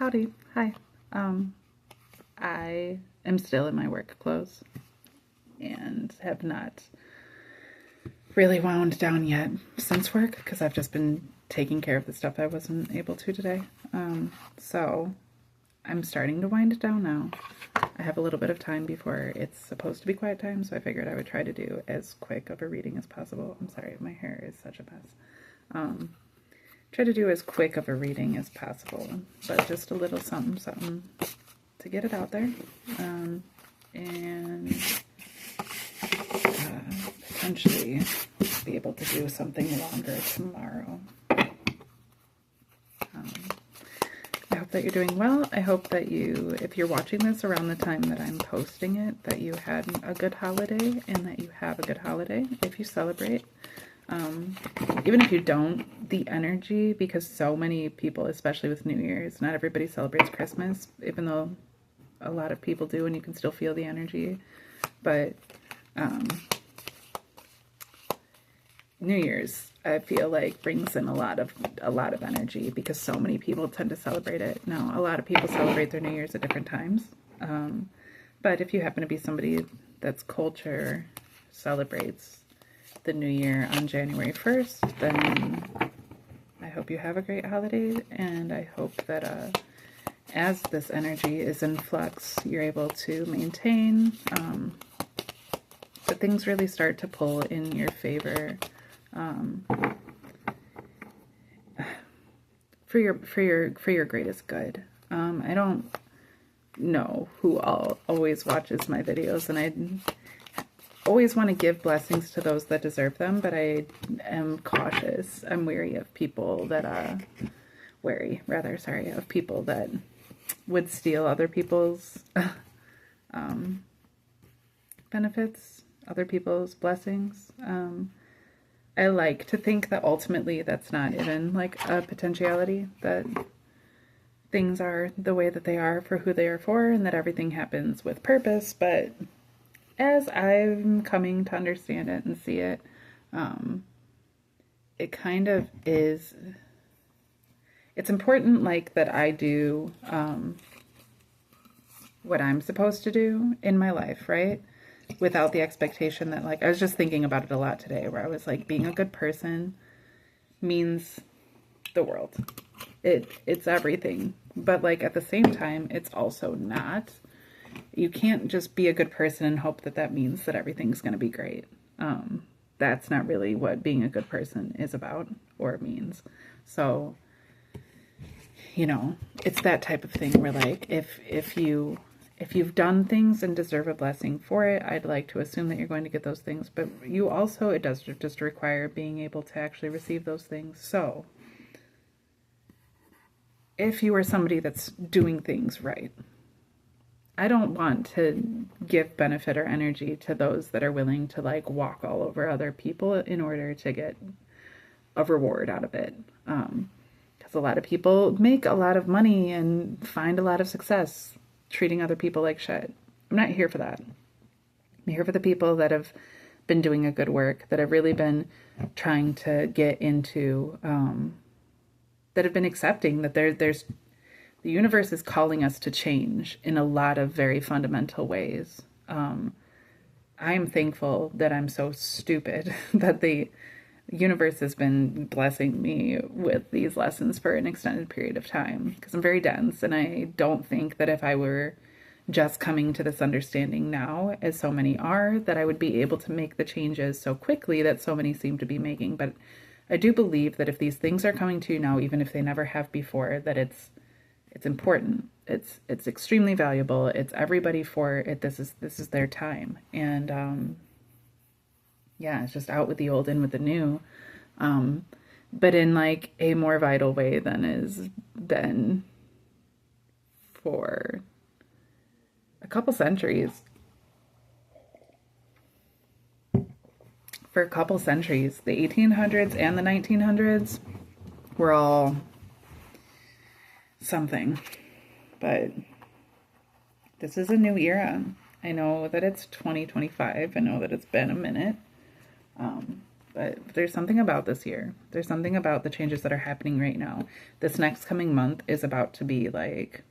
Howdy. Hi. I am still in my work clothes and have not really wound down yet since work because I've just been taking care of the stuff I wasn't able to today. So I'm starting to wind it down now. I have a little bit of time before it's supposed to be quiet time, so I figured I would try to do as quick of a reading as possible. I'm sorry, my hair is such a mess. Try to do as quick of a reading as possible, but just a little something to get it out there, and potentially be able to do something longer tomorrow. I hope that you're doing well. I hope that you, if you're watching this around the time that I'm posting it, that you had a good holiday and that you have a good holiday if you celebrate. Even if you don't, the energy, because so many people, especially with New Year's, not everybody celebrates Christmas, even though a lot of people do, and you can still feel the energy. But New Year's, I feel like, brings in a lot of energy because so many people tend to celebrate it. Now, a lot of people celebrate their New Year's at different times. But if you happen to be somebody that's culture celebrates the New Year on January 1st, then I hope you have a great holiday, and I hope that as this energy is in flux, you're able to maintain, that things really start to pull in your favor, for your greatest good. I don't know who always watches my videos, and I always want to give blessings to those that deserve them, but I am cautious. I'm wary of people that, of people that would steal other people's benefits, other people's blessings. I like to think that ultimately that's not even like a potentiality, that things are the way that they are for who they are for, and that everything happens with purpose, but as I'm coming to understand it and see it, it kind of is, it's important, like, that I do what I'm supposed to do in my life, right? Without the expectation that, like, I was just thinking about it a lot today, where I was like, being a good person means the world. It's everything. But, like, at the same time, it's also not. You can't just be a good person and hope that that means that everything's going to be great. That's not really what being a good person is about or means. So, you know, it's that type of thing where, like, if you've done things and deserve a blessing for it, I'd like to assume that you're going to get those things. But you also, it does just require being able to actually receive those things. So, if you are somebody that's doing things right, I don't want to give benefit or energy to those that are willing to, like, walk all over other people in order to get a reward out of it. Because a lot of people make a lot of money and find a lot of success treating other people like shit. I'm not here for that. I'm here for the people that have been doing a good work, that have really been trying to get into, that have been accepting that there's the universe is calling us to change in a lot of very fundamental ways. I am thankful that I'm so stupid that the universe has been blessing me with these lessons for an extended period of time, because I'm very dense, and I don't think that if I were just coming to this understanding now, as so many are, that I would be able to make the changes so quickly that so many seem to be making. But I do believe that if these things are coming to you now, even if they never have before, that it's important. It's extremely valuable. It's everybody for it. This is their time. And yeah, it's just out with the old, in with the new. But in, like, a more vital way than for a couple centuries. For a couple centuries, the 1800s and the 1900s were all something, but this is a new era. I know that it's 2025. I know that it's been a minute. But there's something about this year. There's something about the changes that are happening right now. This next coming month is about to be like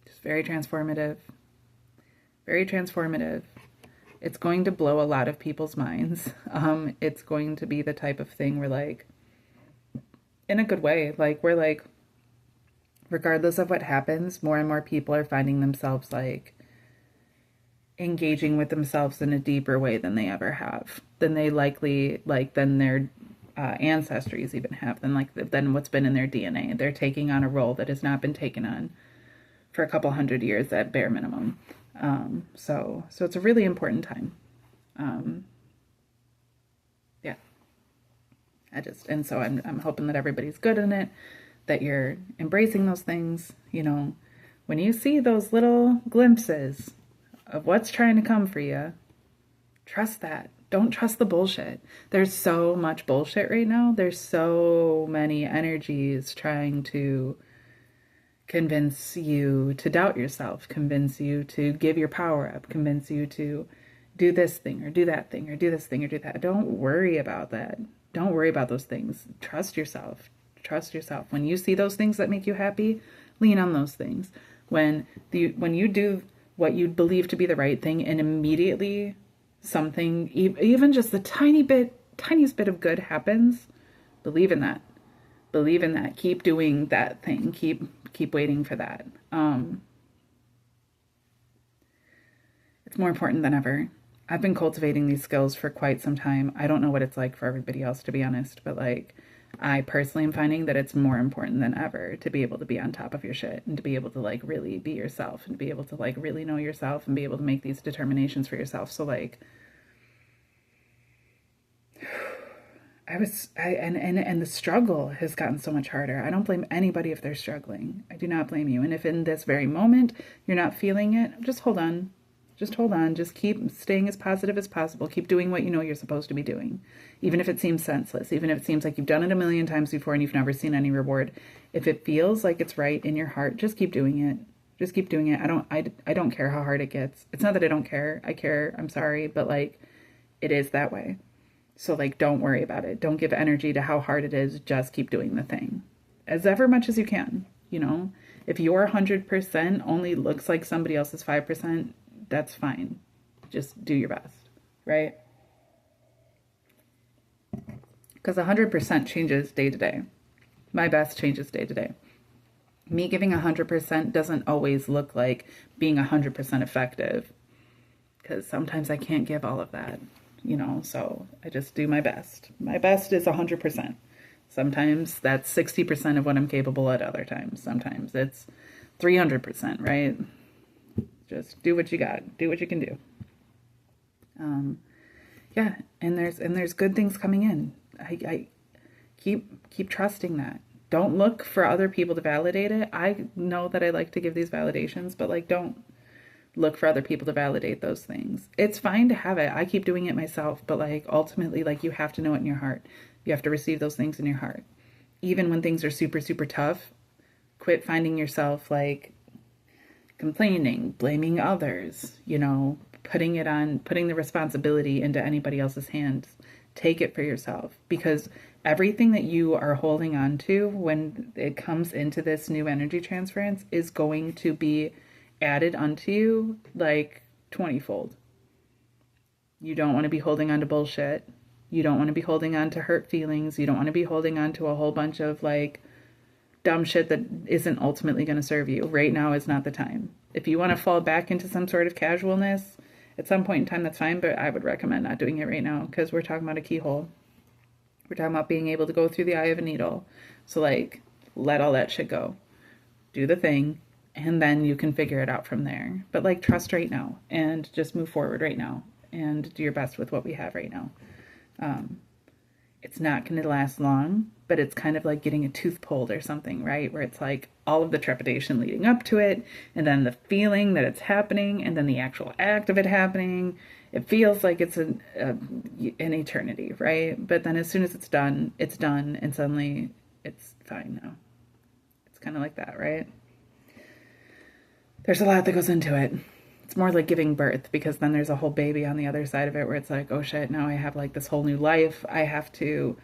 just very transformative. Very transformative. It's going to blow a lot of people's minds. It's going to be the type of thing where, like, in a good way, like, we're like, regardless of what happens, more and more people are finding themselves like engaging with themselves in a deeper way than they ever have, than they likely, like, than their ancestries even have, than what's been in their DNA. They're taking on a role that has not been taken on for a couple hundred years at bare minimum. So it's a really important time. Yeah, and so I'm hoping that everybody's good in it, that you're embracing those things. You know, when you see those little glimpses of what's trying to come for you, trust that. Don't trust the bullshit. There's so much bullshit right now. There's so many energies trying to convince you to doubt yourself, convince you to give your power up, convince you to do this thing or do that thing or do this thing or do that. Don't worry about that. Don't worry about those things. Trust yourself. Trust yourself. When you see those things that make you happy, lean on those things. When you do what you believe to be the right thing and immediately something, even just the tiniest bit of good happens, believe in that. Believe in that. Keep doing that thing. Keep waiting for that. It's more important than ever. I've been cultivating these skills for quite some time. I don't know what it's like for everybody else, to be honest, but like, I personally am finding that it's more important than ever to be able to be on top of your shit and to be able to like really be yourself and be able to like really know yourself and be able to make these determinations for yourself. So like, and the struggle has gotten so much harder. I don't blame anybody if they're struggling. I do not blame you. And if in this very moment you're not feeling it, just hold on. Just hold on. Just keep staying as positive as possible. Keep doing what you know you're supposed to be doing. Even if it seems senseless, even if it seems like you've done it a million times before and you've never seen any reward. If it feels like it's right in your heart, just keep doing it. Just keep doing it. I don't care how hard it gets. It's not that I don't care. I care. I'm sorry. But like, it is that way. So like, don't worry about it. Don't give energy to how hard it is. Just keep doing the thing as ever much as you can. You know, if your 100% only looks like somebody else's 5%, that's fine. Just do your best, right? Because 100% changes day to day. My best changes day to day. Me giving 100% doesn't always look like being 100% effective, because sometimes I can't give all of that, you know, so I just do my best. My best is 100%. Sometimes that's 60% of what I'm capable at other times. Sometimes it's 300%, right? Just do what you got. Do what you can do. Yeah, and there's good things coming in. I keep trusting that. Don't look for other people to validate it. I know that I like to give these validations, but like, don't look for other people to validate those things. It's fine to have it. I keep doing it myself, but like, ultimately, like, you have to know it in your heart. You have to receive those things in your heart. Even when things are super, super tough, quit finding yourself like complaining, blaming others, you know, putting the responsibility into anybody else's hands. Take it for yourself, because everything that you are holding on to when it comes into this new energy transference is going to be added onto you like 20-fold. You don't want to be holding on to bullshit. You don't want to be holding on to hurt feelings. You don't want to be holding on to a whole bunch of like dumb shit that isn't ultimately going to serve you. Right now is not the time. If you want to fall back into some sort of casualness at some point in time, that's fine, but I would recommend not doing it right now, because we're talking about a keyhole. We're talking about being able to go through the eye of a needle. So like, let all that shit go. Do the thing, and then you can figure it out from there. But like, trust right now and just move forward right now and do your best with what we have right now. It's not going to last long, but it's kind of like getting a tooth pulled or something, right? Where it's like all of the trepidation leading up to it, and then the feeling that it's happening, and then the actual act of it happening. It feels like it's an eternity, right? But then as soon as it's done, and suddenly it's fine now. It's kind of like that, right? there's a lot that goes into it. It's more like giving birth, because then there's a whole baby on the other side of it where it's like, oh shit, now I have like this whole new life I have to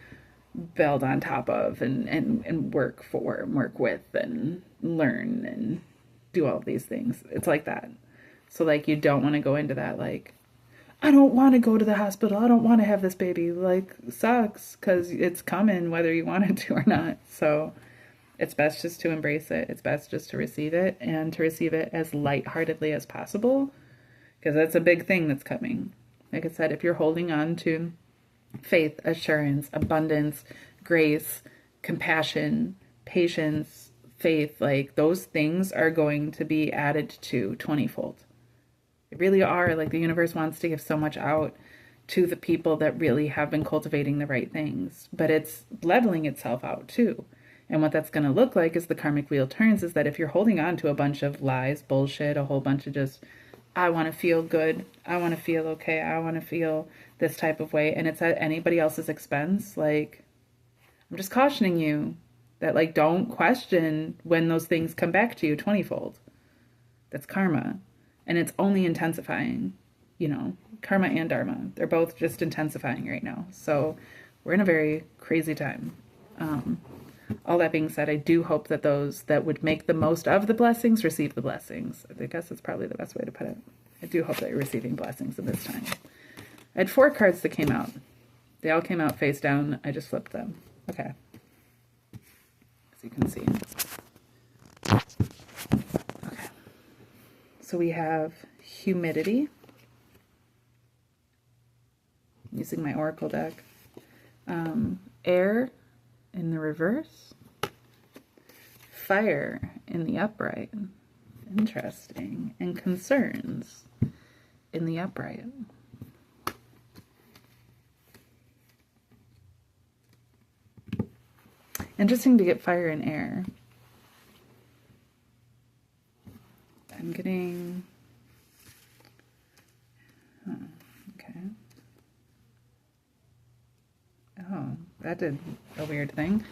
build on top of and work for, work with, and learn and do all of these things. It's like that. So like, you don't want to go into that like, I don't want to go to the hospital, I don't want to have this baby, like, sucks, because it's coming whether you want it to or not. So it's best just to embrace it. It's best just to receive it, and to receive it as lightheartedly as possible, because that's a big thing that's coming. Like I said, if you're holding on to faith, assurance, abundance, grace, compassion, patience, faith, like, those things are going to be added to 20-fold. They really are. Like, the universe wants to give so much out to the people that really have been cultivating the right things, but it's leveling itself out too. And what that's going to look like as the karmic wheel turns is that if you're holding on to a bunch of lies, bullshit, a whole bunch of just, I want to feel good, I want to feel okay, I want to feel this type of way, and it's at anybody else's expense, like, I'm just cautioning you that, like, don't question when those things come back to you 20-fold. That's karma. And it's only intensifying, you know, karma and dharma. They're both just intensifying right now. So we're in a very crazy time. All that being said, I do hope that those that would make the most of the blessings receive the blessings. I guess that's probably the best way to put it. I do hope that you're receiving blessings in this time. I had 4 cards that came out. They all came out face down. I just flipped them. Okay. As you can see. Okay. So we have humidity. Using my oracle deck. Air in the reverse, fire in the upright, interesting, and concerns in the upright. Interesting to get fire and air. I'm getting, okay. Oh, that did a weird thing.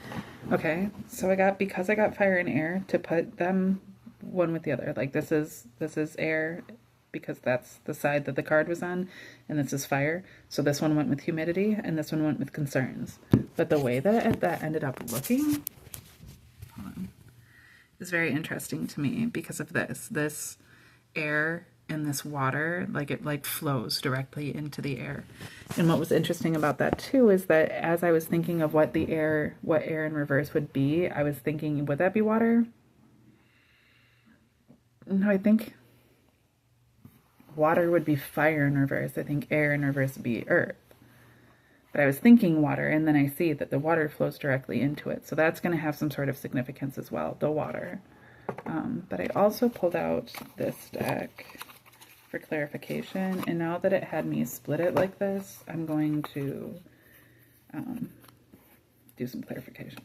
Okay, so because I got fire and air, to put them one with the other. Like, this is air because that's the side that the card was on, and this is fire. So this one went with humidity, and this one went with concerns. But the way that ended up looking, hold on, is very interesting to me because of this air and this water, like, it like flows directly into the air. And what was interesting about that too is that as I was thinking of what air in reverse would be, I was thinking, would that be water? No, I think water would be fire in reverse. I think air in reverse would be earth. But I was thinking water, and then I see that the water flows directly into it. So that's going to have some sort of significance as well, the water. But I also pulled out this deck for clarification, and now that it had me split it like this, I'm going to do some clarification.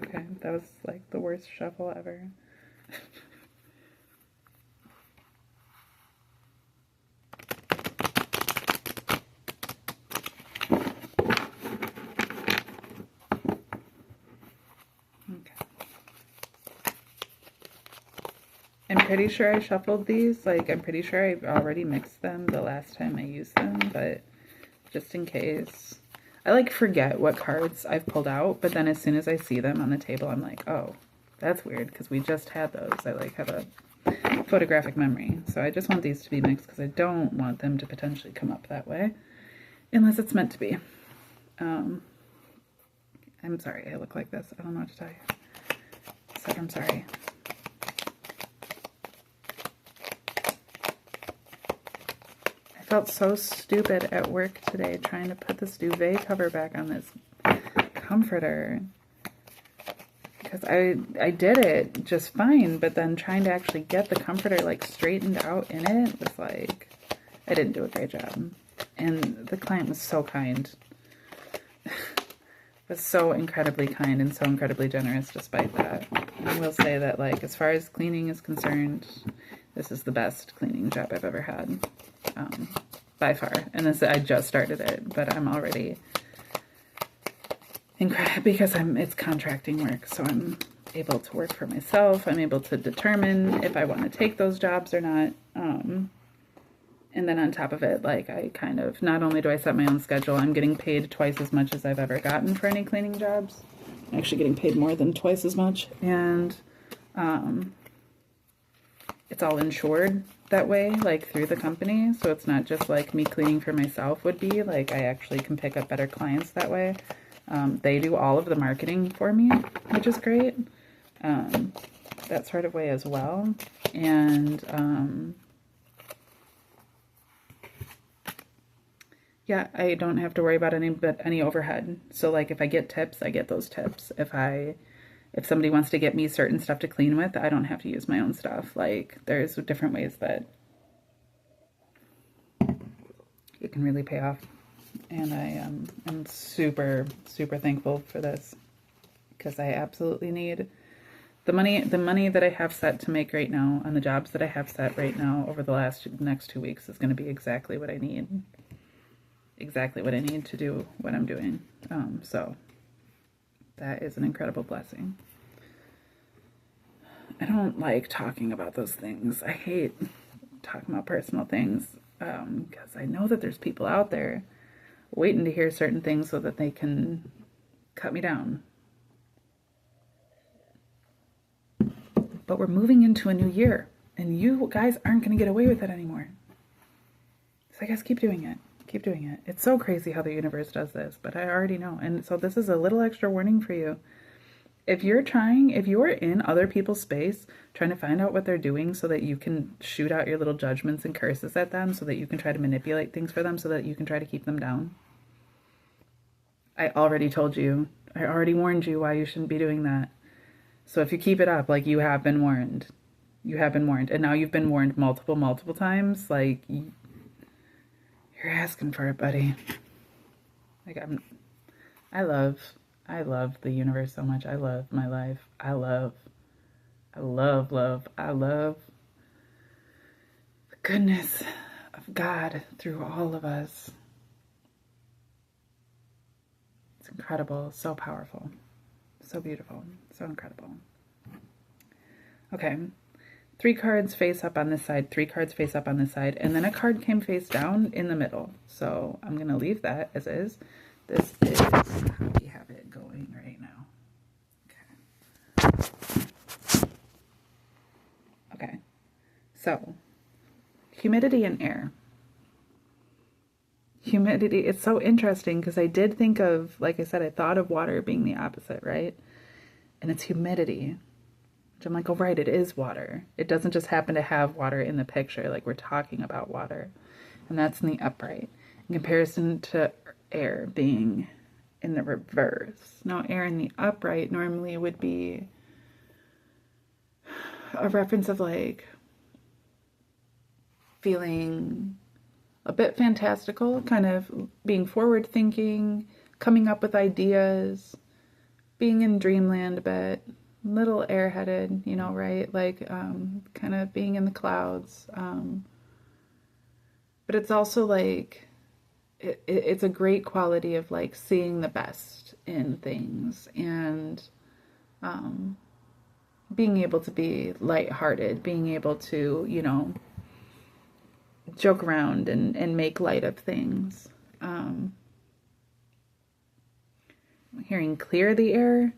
Okay, that was like the worst shuffle ever. I'm pretty sure I shuffled these. Like, I'm pretty sure I already mixed them the last time I used them, but just in case. I like forget what cards I've pulled out, but then as soon as I see them on the table, I'm like, oh, that's weird, because we just had those. I like have a photographic memory. So I just want these to be mixed because I don't want them to potentially come up that way, unless it's meant to be. I'm sorry I look like this. I don't know what to tell you. I said I'm sorry. I felt so stupid at work today trying to put this duvet cover back on this comforter. Because I did it just fine, but then trying to actually get the comforter like straightened out in it was like, I didn't do a great job. And the client was so kind. but so incredibly kind and so incredibly generous despite that. I will say that, like, as far as cleaning is concerned, this is the best cleaning job I've ever had, by far. And this, I just started it, but I'm already incredible because it's contracting work, so I'm able to work for myself. I'm able to determine if I want to take those jobs or not. And then on top of it, like, I kind of, not only do I set my own schedule, I'm getting paid twice as much as I've ever gotten for any cleaning jobs. I'm actually getting paid more than twice as much. And it's all insured that way, like through the company. So it's not just like me cleaning for myself would be. Like, I actually can pick up better clients that way. They do all of the marketing for me, which is great. That sort of way as well. And yeah, I don't have to worry about any overhead. So like, if I get tips, I get those tips. If somebody wants to get me certain stuff to clean with, I don't have to use my own stuff. Like, there's different ways that it can really pay off. And I am super, super thankful for this, because I absolutely need the money that I have set to make right now on the jobs that I have set right now over the next 2 weeks is going to be exactly what I need. Exactly what I need to do what I'm doing. So that is an incredible blessing. I don't like talking about those things. I hate talking about personal things, because I know that there's people out there waiting to hear certain things so that they can cut me down. But we're moving into a new year, and you guys aren't going to get away with it anymore. So I guess keep doing it. Keep doing it. It's so crazy how the universe does this, but I already know. And so this is a little extra warning for you. If you're in other people's space, trying to find out what they're doing so that you can shoot out your little judgments and curses at them, so that you can try to manipulate things for them, so that you can try to keep them down. I already told you. I already warned you why you shouldn't be doing that. So if you keep it up, like, you have been warned. You have been warned. And now you've been warned multiple times. Like, you're asking for it, buddy. Like, I love the universe so much. I love my life. I love the goodness of God through all of us. It's incredible, so powerful, so beautiful, so incredible. Okay. 3 cards face up on this side, 3 cards face up on this side, and then a card came face down in the middle. So I'm going to leave that as is. This is how we have it going right now. Okay. So, humidity and air. Humidity, it's so interesting because I did think of, like I said, I thought of water being the opposite, right? And it's humidity. I'm like, oh, right, it is water. It doesn't just happen to have water in the picture, like we're talking about water. And that's in the upright. In comparison to air being in the reverse. Now, air in the upright normally would be a reference of, like, feeling a bit fantastical, kind of being forward-thinking, coming up with ideas, being in dreamland a bit. Little airheaded, you know, right? Like, kind of being in the clouds. But it's also like, it's a great quality of, like, seeing the best in things and being able to be lighthearted, being able to, you know, joke around and make light of things. I'm hearing clearing the air.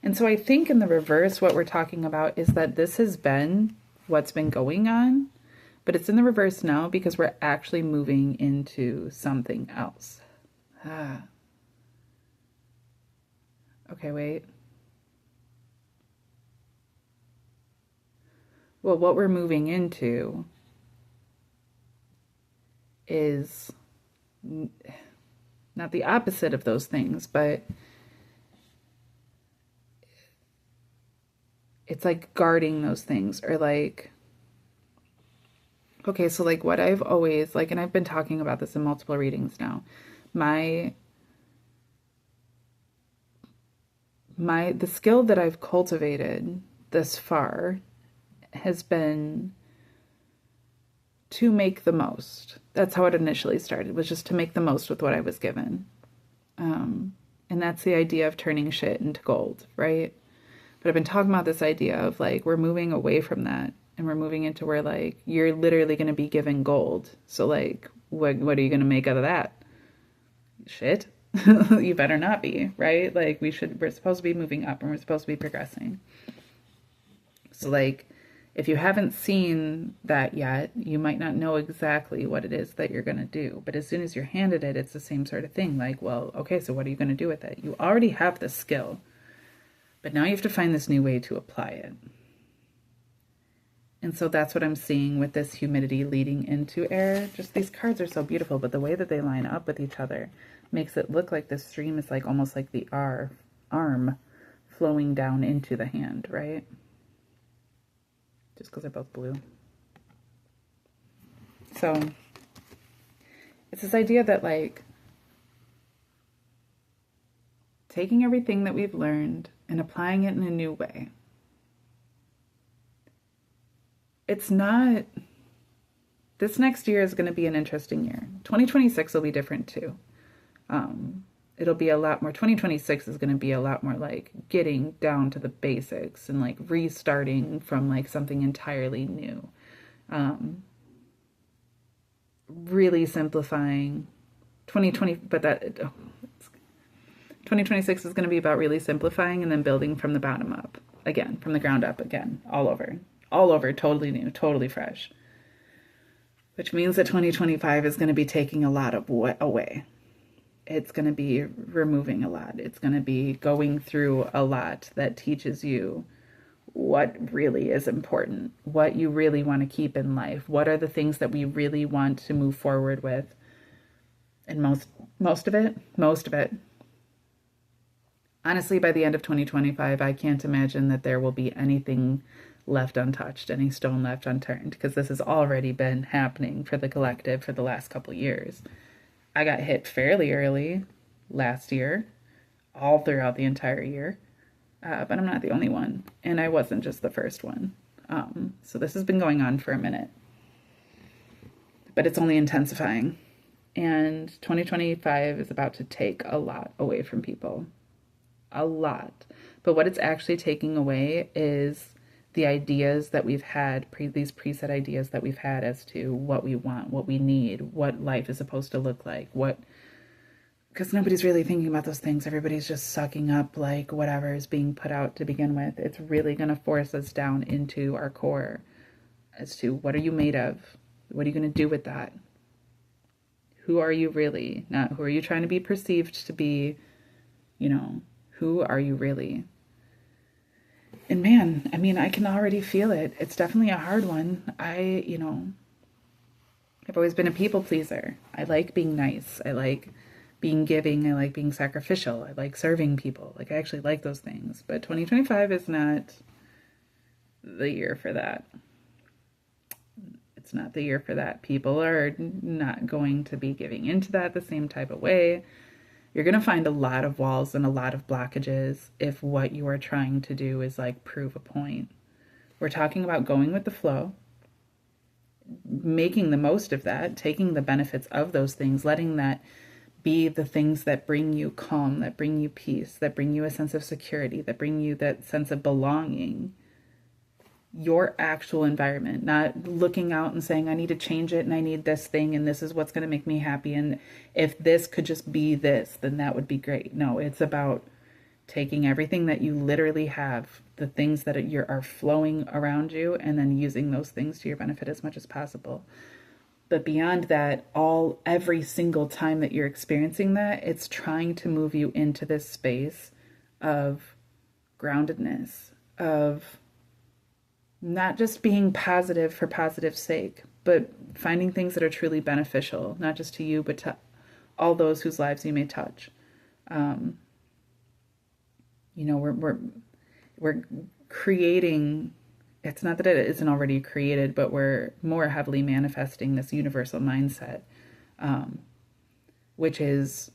And so I think in the reverse, what we're talking about is that this has been what's been going on, but it's in the reverse now because we're actually moving into something else. Okay, wait. Well, what we're moving into is not the opposite of those things, but it's like guarding those things, or like Okay, so like what I've always like, and I've been talking about this in multiple readings now. My the skill that I've cultivated this far has been to make the most. That's how it initially started, was just to make the most with what I was given. And that's the idea of turning shit into gold, right? But I've been talking about this idea of like, we're moving away from that and we're moving into where like, you're literally going to be given gold. So like, what are you going to make out of that? Shit. You better not be, right? Like we're supposed to be moving up and we're supposed to be progressing. So like, if you haven't seen that yet, you might not know exactly what it is that you're going to do. But as soon as you're handed it, it's the same sort of thing. Like, well, okay, so what are you going to do with it? You already have the skill, but now you have to find this new way to apply it. And so that's what I'm seeing with this humidity leading into air. Just these cards are so beautiful, but the way that they line up with each other makes it look like this stream is like almost like the arm flowing down into the hand, right? Just because they're both blue. So it's this idea that like taking everything that we've learned and applying it in a new way. It's not, this next year is going to be an interesting year. 2026 will be different too. It'll be a lot more, 2026 is going to be a lot more like getting down to the basics and like restarting from like something entirely new. Really simplifying 2020, but 2026 is going to be about really simplifying and then building from the bottom up again, from the ground up again, all over, totally new, totally fresh. Which means that 2025 is going to be taking a lot of what away. It's going to be removing a lot. It's going to be going through a lot that teaches you what really is important, what you really want to keep in life, what are the things that we really want to move forward with. And most of it, honestly, by the end of 2025, I can't imagine that there will be anything left untouched, any stone left unturned, because this has already been happening for the collective for the last couple years. I got hit fairly early last year, all throughout the entire year, but I'm not the only one, and I wasn't just the first one. So this has been going on for a minute, but it's only intensifying, and 2025 is about to take a lot away from people, a lot. But what it's actually taking away is the ideas that we've had, these preset ideas that we've had as to what we want, what we need, what life is supposed to look like, because nobody's really thinking about those things. Everybody's just sucking up like whatever is being put out to begin with. It's really going to force us down into our core as to what are you made of? What are you going to do with that? Who are you really? Not who are you trying to be perceived to be, who are you really? And man, I mean, I can already feel it. It's definitely a hard one. I've always been a people pleaser. I like being nice. I like being giving. I like being sacrificial. I like serving people. Like I actually like those things. But 2025 is not the year for that. It's not the year for that. People are not going to be giving into that the same type of way. You're going to find a lot of walls and a lot of blockages if what you are trying to do is like prove a point. We're talking about going with the flow, making the most of that, taking the benefits of those things, letting that be the things that bring you calm, that bring you peace, that bring you a sense of security, that bring you that sense of belonging. Your actual environment, not looking out and saying, I need to change it and I need this thing and this is what's going to make me happy. And if this could just be this, then that would be great. No, it's about taking everything that you literally have, the things that are flowing around you, and then using those things to your benefit as much as possible. But beyond that, every single time that you're experiencing that, it's trying to move you into this space of groundedness, of not just being positive for positive's sake, but finding things that are truly beneficial, not just to you, but to all those whose lives you may touch. We're creating it's not that it isn't already created, but we're more heavily manifesting this universal mindset, which is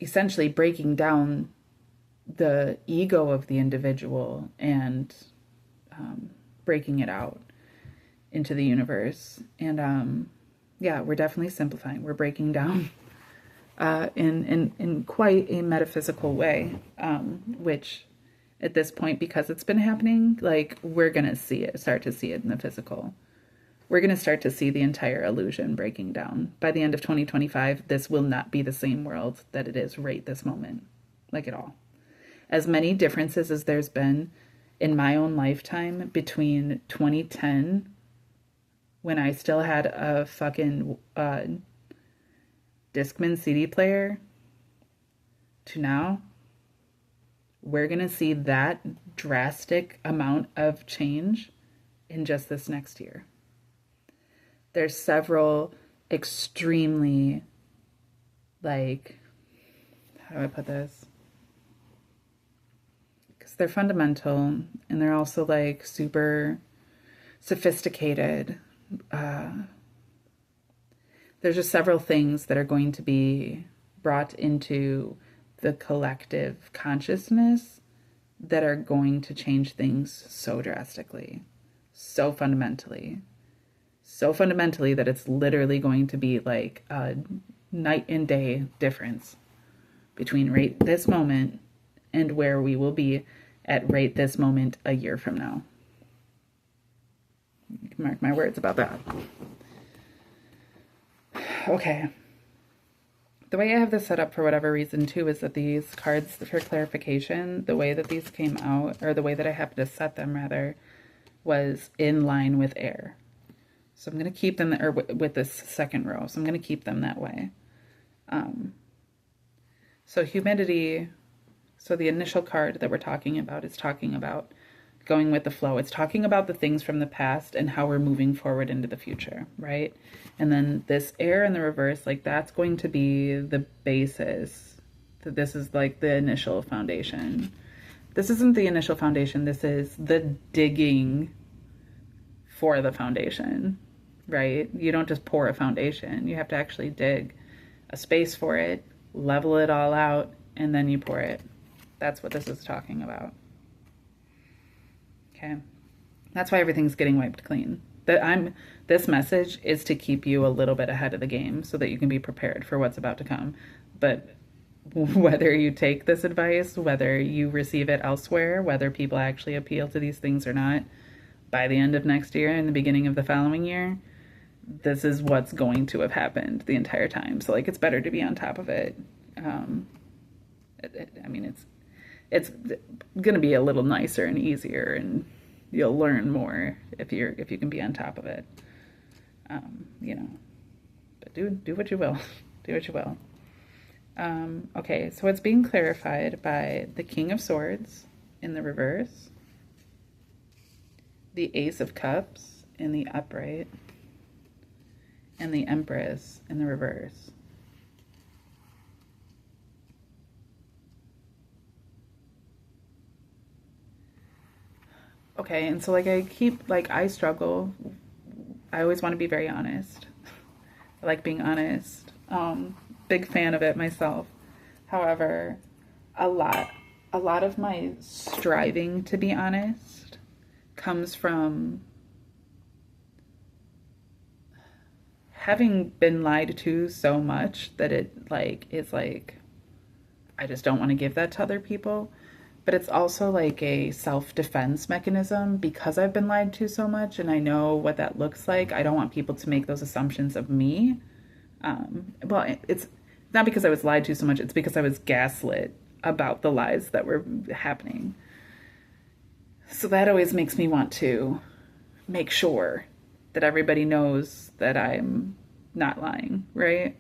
essentially breaking down the ego of the individual and breaking it out into the universe. And yeah, we're definitely simplifying. We're breaking down in quite a metaphysical way, which at this point, because it's been happening, like, we're going to start to see it in the physical. We're going to start to see the entire illusion breaking down. By the end of 2025, this will not be the same world that it is right this moment, like at all. As many differences as there's been in my own lifetime between 2010, when I still had a fucking Discman CD player, to now, we're going to see that drastic amount of change in just this next year. There's several extremely, like, how do I put this? Because they're fundamental and they're also like super sophisticated. There's just several things that are going to be brought into the collective consciousness that are going to change things so drastically, so fundamentally that it's literally going to be like a night and day difference between right this moment and where we will be at right this moment a year from now. You can mark my words about that. Okay. The way I have this set up for whatever reason too is that these cards, for clarification, the way that these came out, or the way that I happened to set them rather, was in line with air. So I'm going to keep them, or with this second row, so I'm going to keep them that way. So humidity, so the initial card that we're talking about is talking about going with the flow. It's talking about the things from the past and how we're moving forward into the future, right? And then this air in the reverse, like, that's going to be the basis. So this is like the initial foundation. This isn't the initial foundation. This is the digging for the foundation, right? You don't just pour a foundation. You have to actually dig a space for it, level it all out, and then you pour it. That's what this is talking about. Okay, that's why everything's getting wiped clean. This message is to keep you a little bit ahead of the game so that you can be prepared for what's about to come. But whether you take this advice, whether you receive it elsewhere, whether people actually appeal to these things or not, by the end of next year and the beginning of the following year, this is what's going to have happened the entire time. So, like, it's better to be on top of it. I mean, it's going to be a little nicer and easier, and you'll learn more if you can be on top of it. You know, but do what you will. Do what you will. Okay, so it's being clarified by the King of Swords in the reverse, the Ace of Cups in the upright, and the Empress in the reverse. Okay, and so, like, I struggle. I always want to be very honest. I like being honest. Big fan of it myself. However, a lot of my striving to be honest comes from having been lied to so much that it, like, is like, I just don't want to give that to other people. But it's also like a self-defense mechanism because I've been lied to so much and I know what that looks like. I don't want people to make those assumptions of me. Well, it's not because I was lied to so much. It's because I was gaslit about the lies that were happening. So that always makes me want to make sure that everybody knows that I'm not lying, right?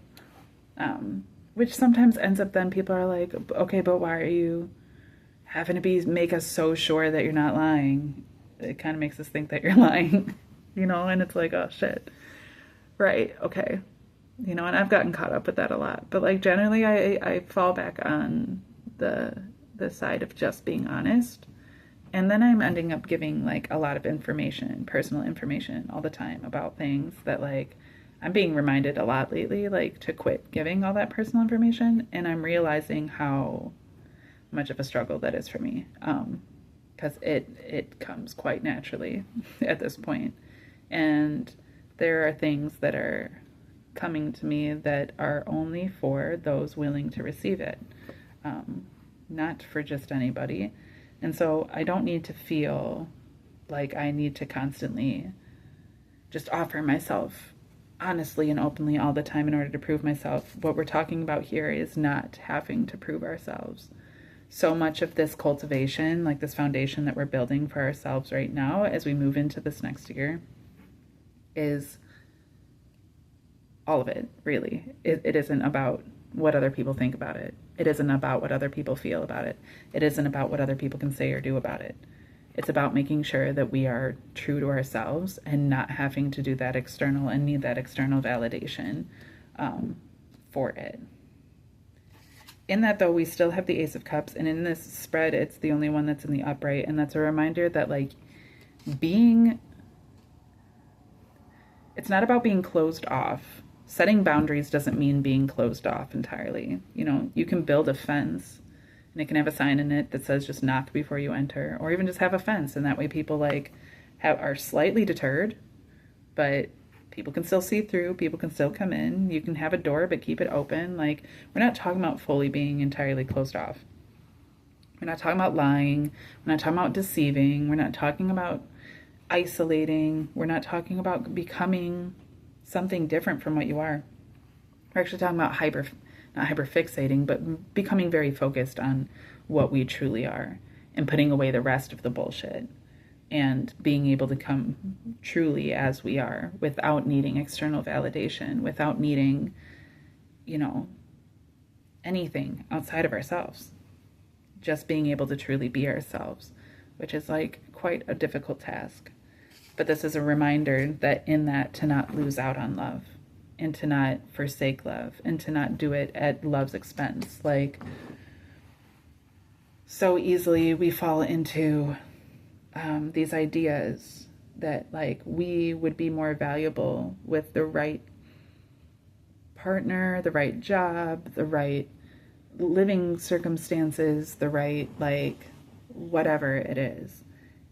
Which sometimes ends up then people are like, okay, but why are you having to make us so sure that you're not lying? It kind of makes us think that you're lying, you know, and it's like, oh shit. Right, okay. You know, and I've gotten caught up with that a lot. But, like, generally I fall back on the side of just being honest And then I'm ending up giving like a lot of information, personal information all the time about things that like I'm being reminded a lot lately, like to quit giving all that personal information. And I'm realizing how much of a struggle that is for me. Because it comes quite naturally at this point. And there are things that are coming to me that are only for those willing to receive it, not for just anybody. And so I don't need to feel like I need to constantly just offer myself honestly and openly all the time in order to prove myself. What we're talking about here is not having to prove ourselves. So much of this cultivation, like this foundation that we're building for ourselves right now as we move into this next year, is all of it, really. It isn't about what other people think about it. It isn't about what other people feel about it. It isn't about what other people can say or do about it. It's about making sure that we are true to ourselves and not having to do that external and need that external validation for it. In that, though, we still have the Ace of Cups, and in this spread, it's the only one that's in the upright, and that's a reminder that, like, it's not about being closed off. Setting boundaries doesn't mean being closed off entirely. You know, you can build a fence, and it can have a sign in it that says just knock before you enter, or even just have a fence, and that way people, like, are slightly deterred, but people can still see through, people can still come in. You can have a door, but keep it open. Like, we're not talking about fully being entirely closed off. We're not talking about lying. We're not talking about deceiving. We're not talking about isolating. We're not talking about becoming something different from what you are. We're actually talking about not hyperfixating, but becoming very focused on what we truly are and putting away the rest of the bullshit, and being able to come truly as we are without needing external validation, without needing, you know, anything outside of ourselves. Just being able to truly be ourselves, which is like quite a difficult task. But this is a reminder that in that, to not lose out on love and to not forsake love and to not do it at love's expense. Like, so easily we fall into these ideas that like we would be more valuable with the right partner, the right job, the right living circumstances, the right, like, whatever it is.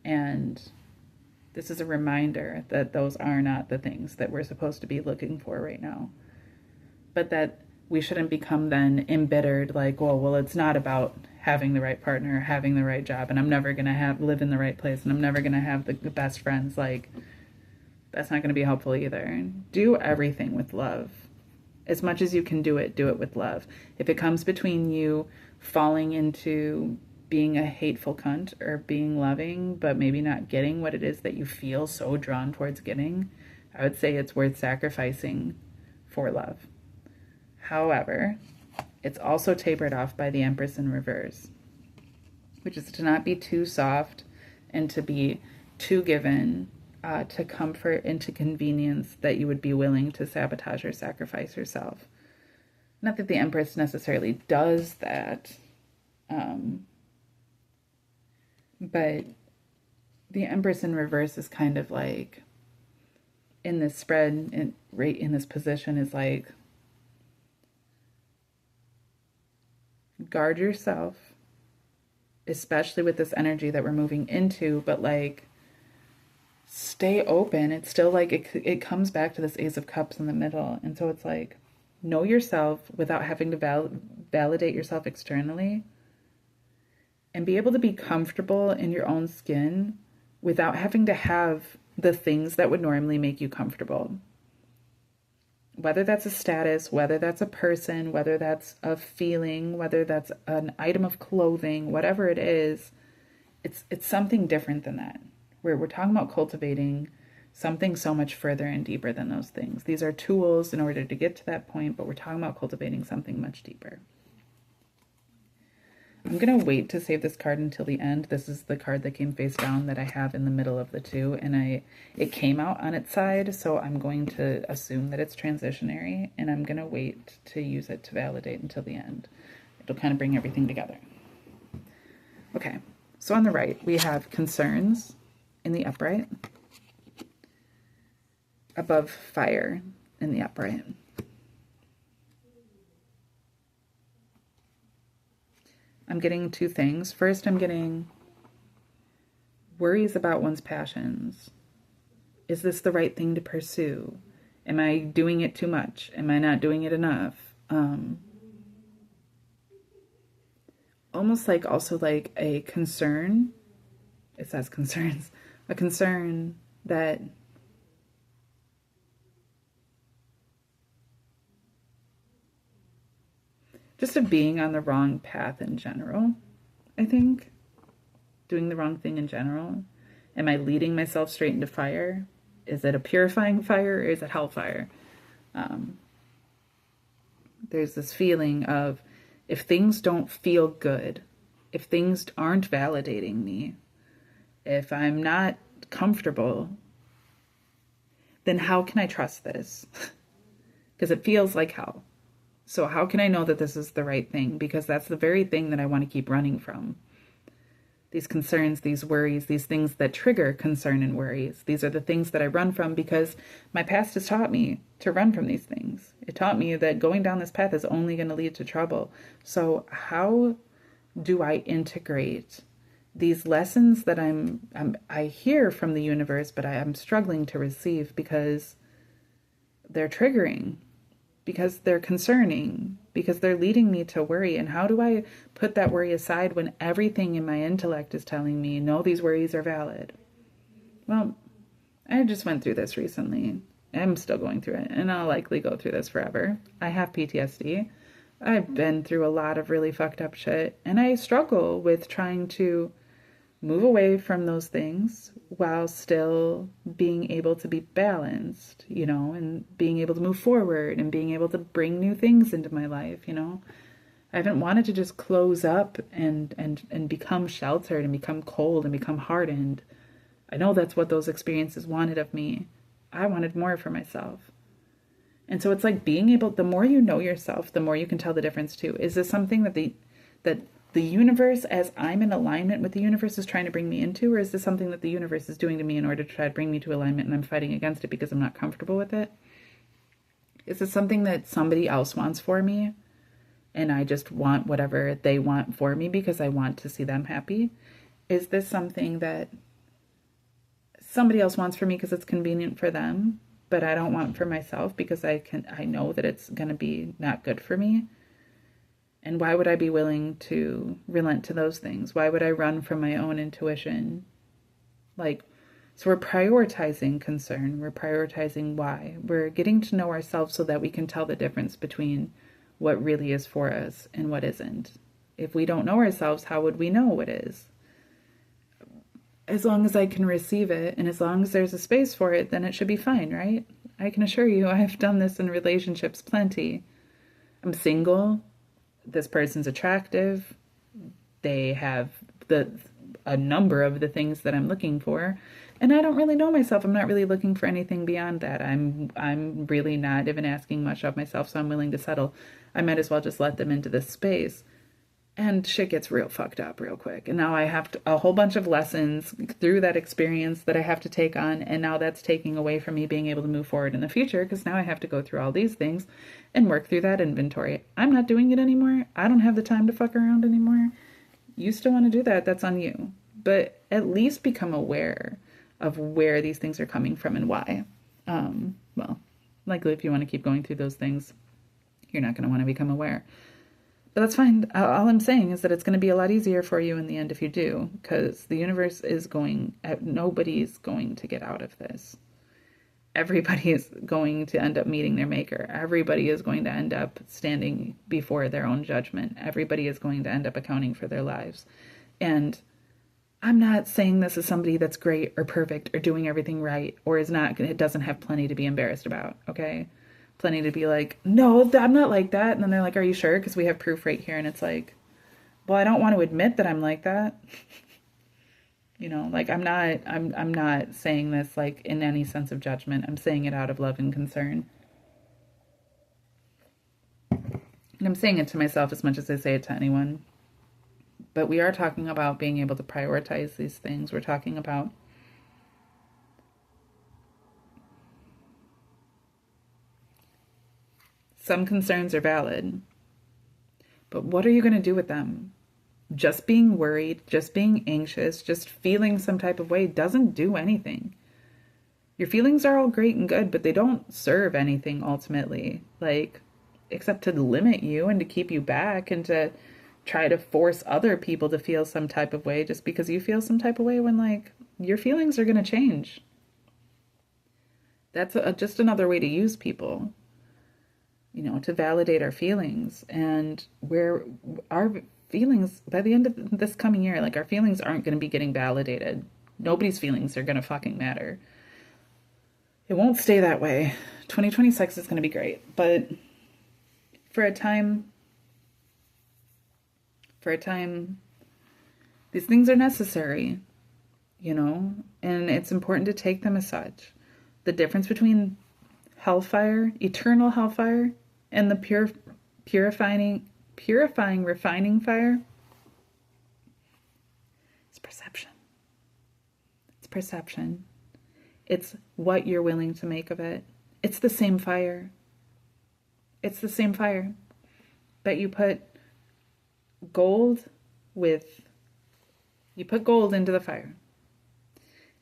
And this is a reminder that those are not the things that we're supposed to be looking for right now. But that we shouldn't become then embittered, like, well, it's not about having the right partner, having the right job, and I'm never going to live in the right place, and I'm never going to have the best friends. Like, that's not going to be helpful either. Do everything with love. As much as you can do it with love. If it comes between you falling into being a hateful cunt or being loving, but maybe not getting what it is that you feel so drawn towards getting, I would say it's worth sacrificing for love. However, it's also tapered off by the Empress in reverse, which is to not be too soft and to be too given to comfort and to convenience that you would be willing to sabotage or sacrifice yourself. Not that the Empress necessarily does that, but the Empress in reverse is kind of like, in this spread, right in this position, is like, guard yourself, especially with this energy that we're moving into, but like, stay open. It's still like, it comes back to this Ace of Cups in the middle. And so it's like, know yourself without having to validate yourself externally, and be able to be comfortable in your own skin without having to have the things that would normally make you comfortable. Whether that's a status, whether that's a person, whether that's a feeling, whether that's an item of clothing, whatever it is, it's something different than that. We're talking about cultivating something so much further and deeper than those things. These are tools in order to get to that point, but we're talking about cultivating something much deeper. I'm going to wait to save this card until the end. This is the card that came face down that I have in the middle of the two, and it came out on its side, so I'm going to assume that it's transitionary, and I'm going to wait to use it to validate until the end. It'll kind of bring everything together. Okay, So on the right, we have concerns in the upright, above fire in the upright. I'm getting two things. First, I'm getting worries about one's passions. Is this the right thing to pursue? Am I doing it too much? Am I not doing it enough? Almost like also like a concern. It says concerns. A concern that just of being on the wrong path in general, I think. Doing the wrong thing in general. Am I leading myself straight into fire? Is it a purifying fire or is it hellfire? There's this feeling of if things don't feel good, if things aren't validating me, if I'm not comfortable, then how can I trust this? Because it feels like hell. So how can I know that this is the right thing? Because that's the very thing that I want to keep running from. These concerns, these worries, these things that trigger concern and worries. These are the things that I run from because my past has taught me to run from these things. It taught me that going down this path is only going to lead to trouble. So how do I integrate these lessons that I hear from the universe, but I am struggling to receive because they're triggering, because they're concerning, because they're leading me to worry? And how do I put that worry aside when everything in my intellect is telling me, no, these worries are valid? Well, I just went through this recently. I'm still going through it, and I'll likely go through this forever. I have PTSD. I've been through a lot of really fucked up shit, and I struggle with trying to move away from those things while still being able to be balanced, you know, and being able to move forward and being able to bring new things into my life, you know. I haven't wanted to just close up and become sheltered and become cold and become hardened. I know that's what those experiences wanted of me. I wanted more for myself. And so it's like being able, the more you know yourself, the more you can tell the difference too. Is this something that the universe, as I'm in alignment with the universe, is trying to bring me into, or is this something that the universe is doing to me in order to try to bring me to alignment and I'm fighting against it because I'm not comfortable with it? Is this something that somebody else wants for me and I just want whatever they want for me because I want to see them happy? Is this something that somebody else wants for me because it's convenient for them, but I don't want for myself because I know that it's going to be not good for me? And why would I be willing to relent to those things? Why would I run from my own intuition? Like, so we're prioritizing concern. We're prioritizing why. We're getting to know ourselves so that we can tell the difference between what really is for us and what isn't. If we don't know ourselves, how would we know what is? As long as I can receive it and as long as there's a space for it, then it should be fine, right? I can assure you I've done this in relationships plenty. I'm single. This person's attractive. They have a number of the things that I'm looking for. And I don't really know myself. I'm not really looking for anything beyond that. I'm really not even asking much of myself, so I'm willing to settle. I might as well just let them into this space. And shit gets real fucked up real quick. And now I have a whole bunch of lessons through that experience that I have to take on. And now that's taking away from me being able to move forward in the future because now I have to go through all these things and work through that inventory. I'm not doing it anymore. I don't have the time to fuck around anymore. You still want to do that, that's on you. But at least become aware of where these things are coming from and why. Well, likely if you want to keep going through those things, you're not going to want to become aware. But that's fine. All I'm saying is that it's going to be a lot easier for you in the end if you do, because the universe is nobody's going to get out of this. Everybody is going to end up meeting their maker. Everybody is going to end up standing before their own judgment. Everybody is going to end up accounting for their lives. And I'm not saying this as somebody that's great or perfect or doing everything right or it doesn't have plenty to be embarrassed about, okay? Plenty to be like, no, I'm not like that. And then they're like, are you sure? Because we have proof right here. And it's like, well, I don't want to admit that I'm like that. You know, like I'm not saying this like in any sense of judgment. I'm saying it out of love and concern. And I'm saying it to myself as much as I say it to anyone. But we are talking about being able to prioritize these things. We're talking about some concerns are valid, but what are you going to do with them? Just being worried, just being anxious, just feeling some type of way doesn't do anything. Your feelings are all great and good, but they don't serve anything ultimately, like, except to limit you and to keep you back and to try to force other people to feel some type of way just because you feel some type of way when, like, your feelings are going to change. That's just another way to use people, you know, to validate our feelings. And where our feelings, by the end of this coming year, like, our feelings aren't going to be getting validated. Nobody's feelings are going to fucking matter. It won't stay that way. 2026 is going to be great, but for a time, these things are necessary, you know, and it's important to take them as such. The difference between hellfire, eternal hellfire, and the purifying, refining fire is perception. It's perception. It's what you're willing to make of it. It's the same fire. It's the same fire. But you put gold into the fire.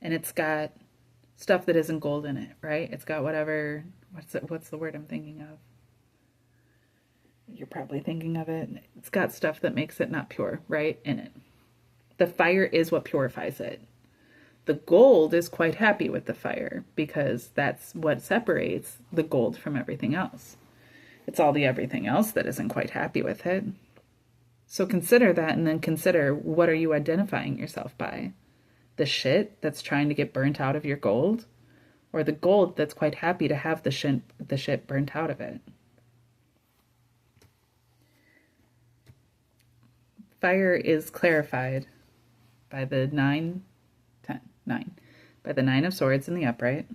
And it's got stuff that isn't gold in it, right? It's got whatever, what's the word I'm thinking of? You're probably thinking of it. It's got stuff that makes it not pure, right? In it. The fire is what purifies it. The gold is quite happy with the fire because that's what separates the gold from everything else. It's all the everything else that isn't quite happy with it. So consider that, and then consider, what are you identifying yourself by? The shit that's trying to get burnt out of your gold, or the gold that's quite happy to have the shit burnt out of it? Fire is clarified by the 9 by the 9 of Swords in the upright,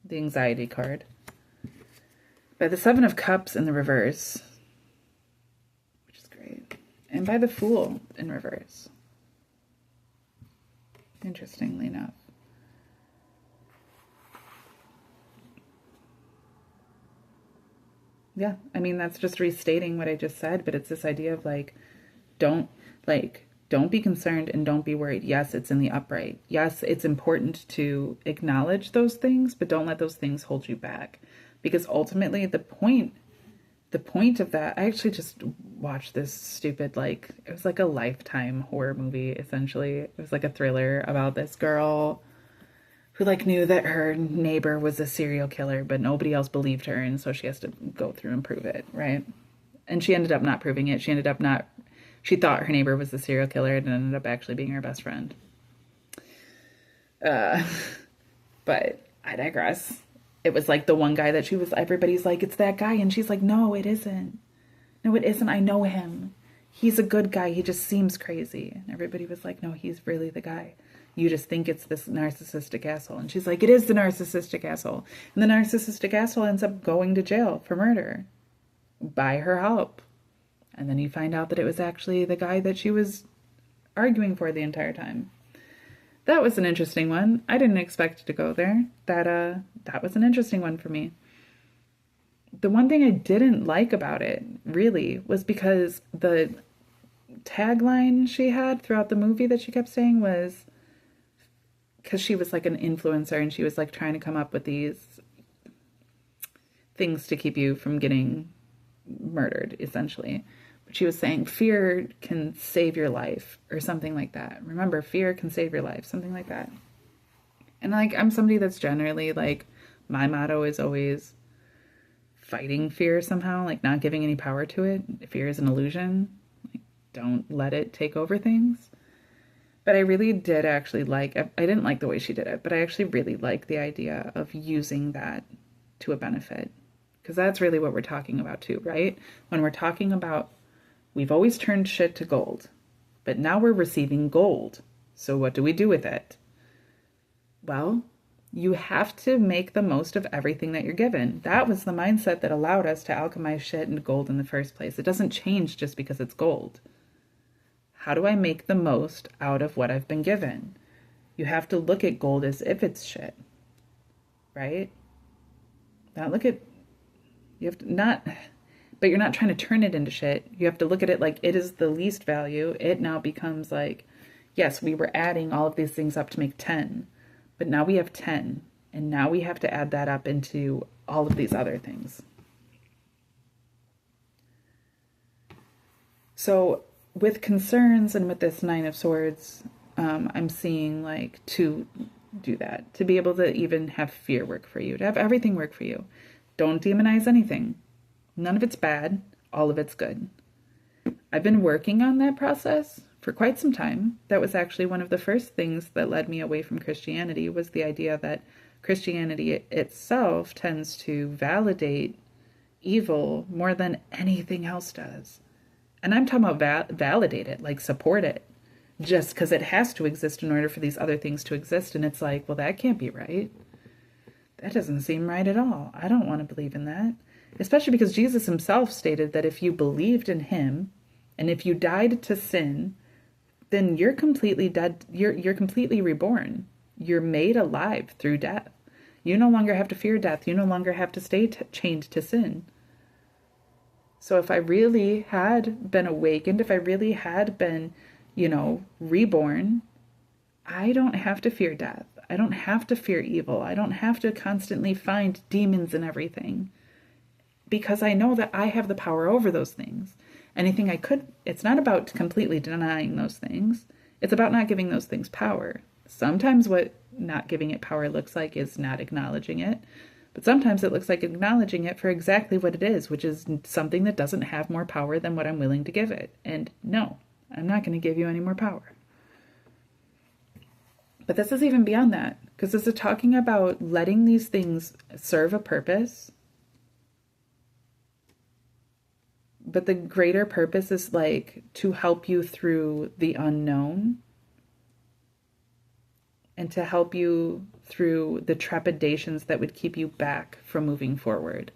the anxiety card, by the 7 of Cups in the reverse, which is great, and by the Fool in reverse, interestingly enough. Yeah, I mean, that's just restating what I just said, but it's this idea of, like, don't be concerned and don't be worried. Yes, it's in the upright. Yes, it's important to acknowledge those things, but don't let those things hold you back. Because ultimately the point of that, I actually just watched this stupid, like, it was like a Lifetime horror movie, essentially. It was like a thriller about this girl who, like, knew that her neighbor was a serial killer, but nobody else believed her, and so she has to go through and prove it, right? And she ended up not proving it. She thought her neighbor was the serial killer and ended up actually being her best friend. But I digress. It was like the one guy that everybody's like, it's that guy. And she's like, no, it isn't. No, it isn't. I know him. He's a good guy. He just seems crazy. And everybody was like, no, he's really the guy. You just think it's this narcissistic asshole. And she's like, it is the narcissistic asshole. And the narcissistic asshole ends up going to jail for murder by her help. And then you find out that it was actually the guy that she was arguing for the entire time. That was an interesting one. I didn't expect to go there. That was an interesting one for me. The one thing I didn't like about it, really, was because the tagline she had throughout the movie that she kept saying was, because she was like an influencer and she was like trying to come up with these things to keep you from getting murdered, essentially. She was saying fear can save your life or something like that. Remember, fear can save your life, something like that. And, like, I'm somebody that's generally, like, my motto is always fighting fear somehow, like not giving any power to it. Fear is an illusion. Like, don't let it take over things. But I really did actually I didn't like the way she did it, but I actually really like the idea of using that to a benefit. Because that's really what we're talking about too, right? When we're talking about, we've always turned shit to gold, but now we're receiving gold. So what do we do with it? Well, you have to make the most of everything that you're given. That was the mindset that allowed us to alchemize shit into gold in the first place. It doesn't change just because it's gold. How do I make the most out of what I've been given? You have to look at gold as if it's shit, right? Not look at, you have to not, but you're not trying to turn it into shit. You have to look at it like it is the least value. It now becomes like, yes, we were adding all of these things up to make 10, but now we have 10. And now we have to add that up into all of these other things. So with concerns and with this 9 of Swords, I'm seeing like to do that, to be able to even have fear work for you, to have everything work for you. Don't demonize anything. None of it's bad. All of it's good. I've been working on that process for quite some time. That was actually one of the first things that led me away from Christianity, was the idea that Christianity itself tends to validate evil more than anything else does. And I'm talking about validate it, like support it, just because it has to exist in order for these other things to exist. And it's like, well, that can't be right. That doesn't seem right at all. I don't want to believe in that. Especially because Jesus himself stated that if you believed in him and if you died to sin, then you're completely dead. You're completely reborn. You're made alive through death. You no longer have to fear death. You no longer have to stay chained to sin. So if I really had been awakened, if I really had been, reborn, I don't have to fear death. I don't have to fear evil. I don't have to constantly find demons and everything, because I know that I have the power over those things. Anything I could, it's not about completely denying those things. It's about not giving those things power. Sometimes what not giving it power looks like is not acknowledging it. But sometimes it looks like acknowledging it for exactly what it is, which is something that doesn't have more power than what I'm willing to give it. And no, I'm not going to give you any more power. But this is even beyond that, because this is talking about letting these things serve a purpose. But the greater purpose is like to help you through the unknown and to help you through the trepidations that would keep you back from moving forward.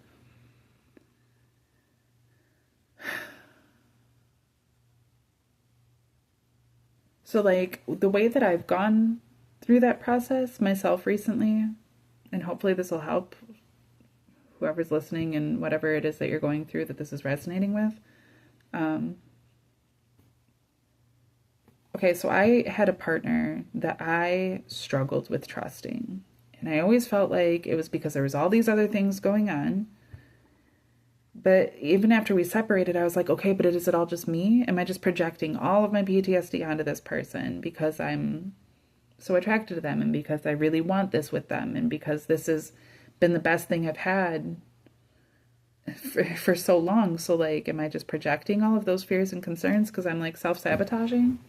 So like the way that I've gone through that process myself recently, and hopefully this will help whoever's listening and whatever it is that you're going through that this is resonating with. Okay, so I had a partner that I struggled with trusting. And I always felt like it was because there was all these other things going on. But even after we separated, I was like, okay, but is it all just me? Am I just projecting all of my PTSD onto this person because I'm so attracted to them and because I really want this with them and because this has been the best thing I've had for so long? So like, am I just projecting all of those fears and concerns because I'm like self-sabotaging?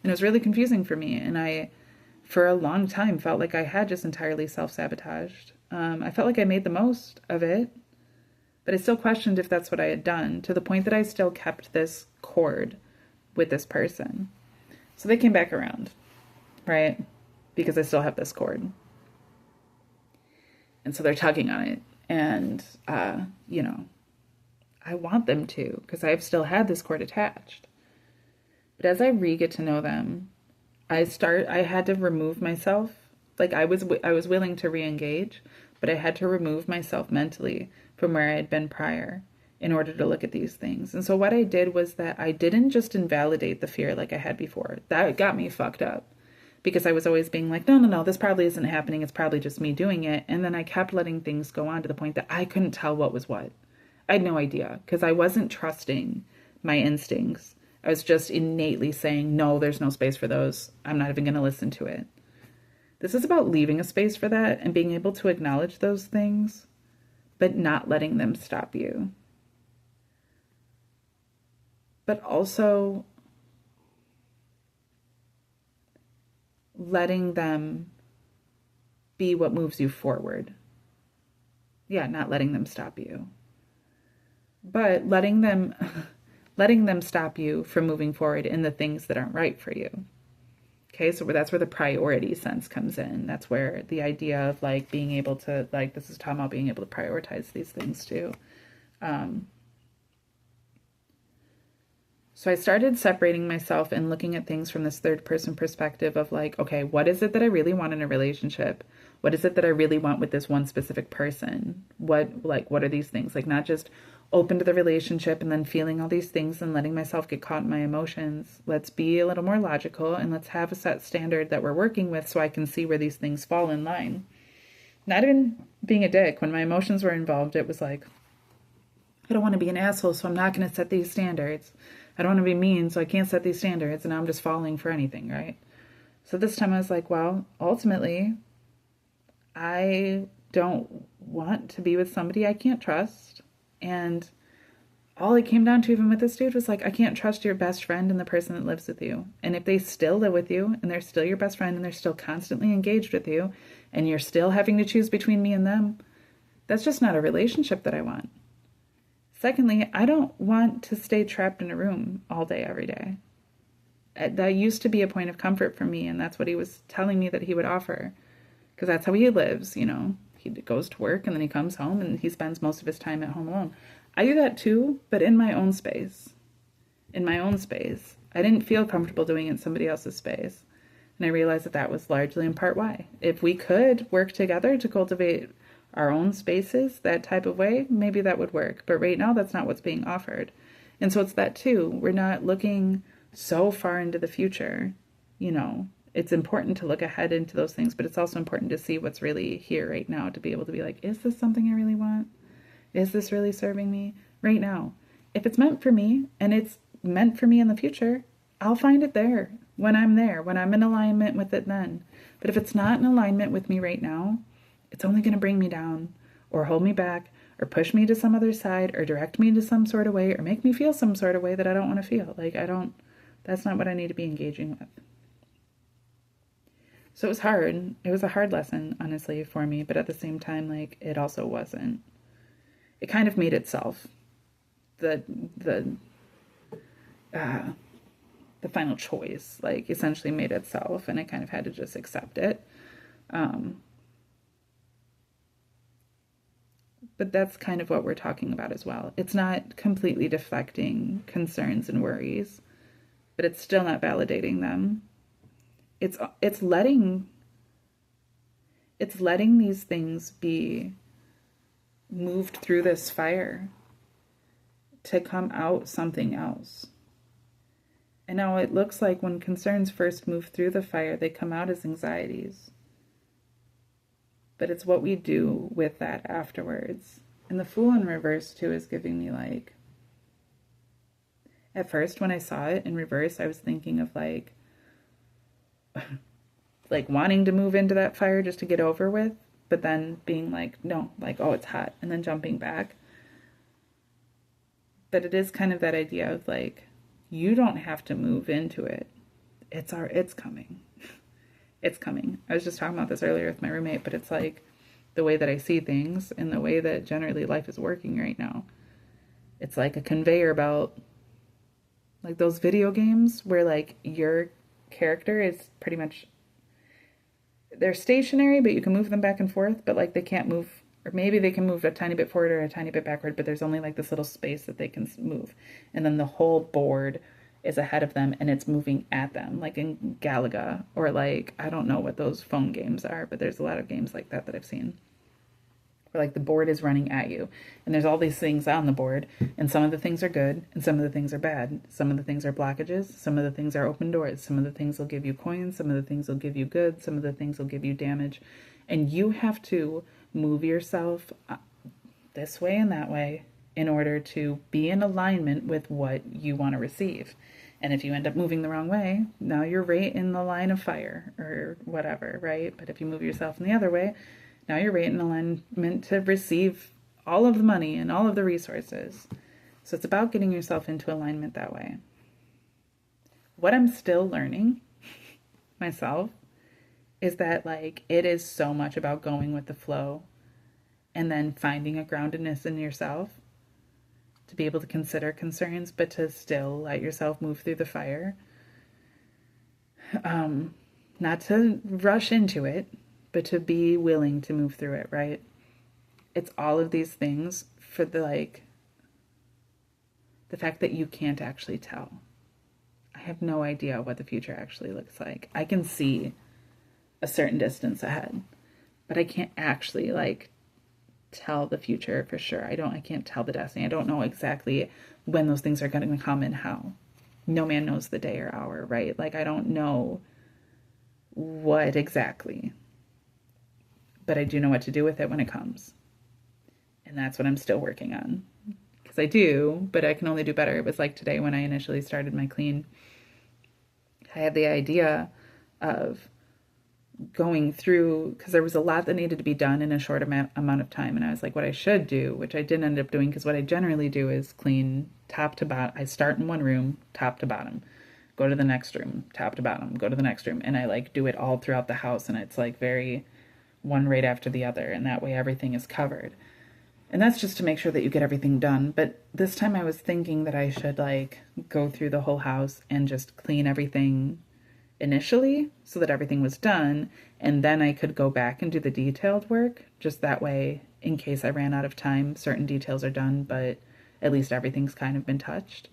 And it was really confusing for me. And I, for a long time, felt like I had just entirely self-sabotaged. I felt like I made the most of it, but I still questioned if that's what I had done, to the point that I still kept this cord with this person. So they came back around, right? Because I still have this cord. And so they're tugging on it. And, I want them to, because I've still had this cord attached. But as I get to know them, I had to remove myself. Like I was willing to re-engage, but I had to remove myself mentally from where I had been prior in order to look at these things. And so what I did was that I didn't just invalidate the fear like I had before. That got me fucked up, because I was always being like, no, this probably isn't happening. It's probably just me doing it. And then I kept letting things go on to the point that I couldn't tell what was what. I had no idea, because I wasn't trusting my instincts. I was just innately saying, no, there's no space for those. I'm not even going to listen to it. This is about leaving a space for that and being able to acknowledge those things, but not letting them stop you. But also letting them be what moves you forward. Yeah, not letting them stop you. But letting them stop you from moving forward in the things that aren't right for you. Okay, so that's where the priority sense comes in. That's where the idea of like being able to, like, this is talking about being able to prioritize these things too. So I started separating myself and looking at things from this third person perspective of like, okay, what is it that I really want in a relationship? What is it that I really want with this one specific person? What are these things? Like, not just open to the relationship and then feeling all these things and letting myself get caught in my emotions. Let's be a little more logical and let's have a set standard that we're working with so I can see where these things fall in line. Not even being a dick. When my emotions were involved, it was like, I don't want to be an asshole, so I'm not going to set these standards. I don't want to be mean, so I can't set these standards, and now I'm just falling for anything, right? So this time I was like, well, ultimately, I don't want to be with somebody I can't trust. And all it came down to, even with this dude, was like, I can't trust your best friend and the person that lives with you. And if they still live with you, and they're still your best friend, and they're still constantly engaged with you, and you're still having to choose between me and them, that's just not a relationship that I want. Secondly, I don't want to stay trapped in a room all day, every day. That used to be a point of comfort for me, and that's what he was telling me that he would offer. Because that's how he lives, you know. He goes to work, and then he comes home, and he spends most of his time at home alone. I do that too, but in my own space. In my own space. I didn't feel comfortable doing it in somebody else's space. And I realized that that was largely in part why. If we could work together to cultivate our own spaces that type of way, maybe that would work. But right now, that's not what's being offered. And so it's that too. We're not looking so far into the future. You know, it's important to look ahead into those things, but it's also important to see what's really here right now to be able to be like, is this something I really want? Is this really serving me right now? If it's meant for me and it's meant for me in the future, I'll find it there, when I'm in alignment with it then. But if it's not in alignment with me right now, it's only going to bring me down or hold me back or push me to some other side or direct me to some sort of way or make me feel some sort of way that I don't want to feel. Like, that's not what I need to be engaging with. So it was hard. It was a hard lesson, honestly, for me. But at the same time, like, it also wasn't. It kind of made itself the final choice, like, essentially made itself, and I kind of had to just accept it. But that's kind of what we're talking about as well. It's not completely deflecting concerns and worries, but it's still not validating them. It's letting these things be moved through this fire to come out something else. And now it looks like when concerns first move through the fire, they come out as anxieties. But it's what we do with that afterwards. And the Fool in reverse, too, is giving me, like... At first, when I saw it in reverse, I was thinking of, like wanting to move into that fire just to get over with. But then being like, no, like, oh, it's hot. And then jumping back. But it is kind of that idea of, like, you don't have to move into it. It's coming. It's coming. I was just talking about this earlier with my roommate, but it's like the way that I see things and the way that generally life is working right now. It's like a conveyor belt. Like those video games where, like, your character is pretty much, they're stationary, but you can move them back and forth, but, like, they can't move, or maybe they can move a tiny bit forward or a tiny bit backward, but there's only, like, this little space that they can move. And then the whole board is ahead of them and it's moving at them, like in Galaga, or, like, I don't know what those phone games are, but there's a lot of games like that I've seen. Where, like, the board is running at you and there's all these things on the board, and some of the things are good and some of the things are bad. Some of the things are blockages, some of the things are open doors, some of the things will give you coins, some of the things will give you good, some of the things will give you damage. And you have to move yourself this way and that way in order to be in alignment with what you want to receive. And if you end up moving the wrong way, now you're right in the line of fire or whatever, right? But if you move yourself in the other way, now you're right in alignment to receive all of the money and all of the resources. So it's about getting yourself into alignment that way. What I'm still learning myself is that, like, it is so much about going with the flow and then finding a groundedness in yourself to be able to consider concerns, but to still let yourself move through the fire. Not to rush into it, but to be willing to move through it, right? It's all of these things for the fact that you can't actually tell. have no idea what the future actually looks like. I can see a certain distance ahead, but I can't actually like tell the future for sure. I can't tell the destiny. I don't know exactly when those things are going to come and how. No man knows the day or hour, right? Like I don't know what exactly, but I do know what to do with it when it comes. And that's what I'm still working on. Because I do, but I can only do better. It was like today when I initially started my clean, I had the idea of going through, because there was a lot that needed to be done in a short amount of time. And I was like, what I should do, which I didn't end up doing, because what I generally do is clean top to bottom. I start in one room, top to bottom, go to the next room, top to bottom, go to the next room. And I like do it all throughout the house. And it's like very one right after the other. And that way everything is covered. And that's just to make sure that you get everything done. But this time I was thinking that I should like go through the whole house and just clean everything initially so that everything was done. And then I could go back and do the detailed work. Just that way, in case I ran out of time, certain details are done, but at least everything's kind of been touched.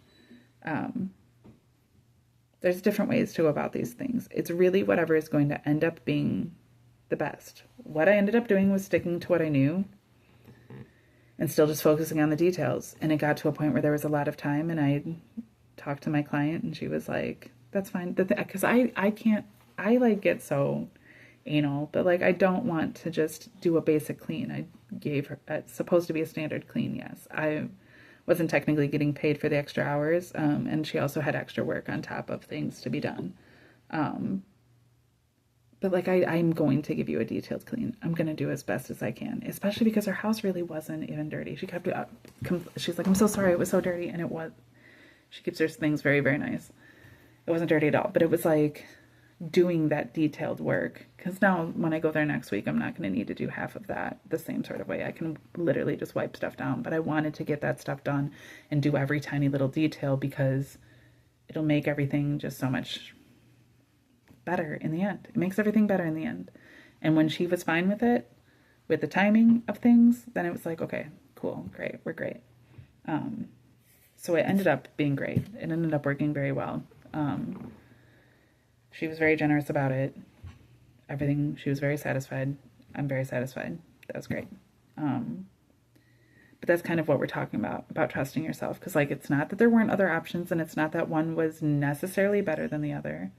There's different ways to go about these things. It's really whatever is going to end up being the best. What I ended up doing was sticking to what I knew and still just focusing on the details. And it got to a point where there was a lot of time, and I talked to my client and she was like, that's fine. Because I can't, I like get so anal, but like I don't want to just do a basic clean. I gave her, it's supposed to be a standard clean, yes. I wasn't technically getting paid for the extra hours, and she also had extra work on top of things to be done. But like I'm going to give you a detailed clean. I'm going to do as best as I can, especially because her house really wasn't even dirty. She kept she's like, I'm so sorry, it was so dirty. And it was, she keeps her things very, very nice. It wasn't dirty at all, but it was like doing that detailed work. Because now when I go there next week, I'm not going to need to do half of that the same sort of way. I can literally just wipe stuff down. But I wanted to get that stuff done and do every tiny little detail because it'll make everything just so much better in the end. It makes everything better in the end. And when she was fine with it, with the timing of things, then it was like, okay, cool, great, we're great. So it ended up being great. It ended up working very well. She was very generous about it. Everything, she was very satisfied. I'm very satisfied. That was great. But that's kind of what we're talking about trusting yourself. Because like, it's not that there weren't other options, and it's not that one was necessarily better than the other.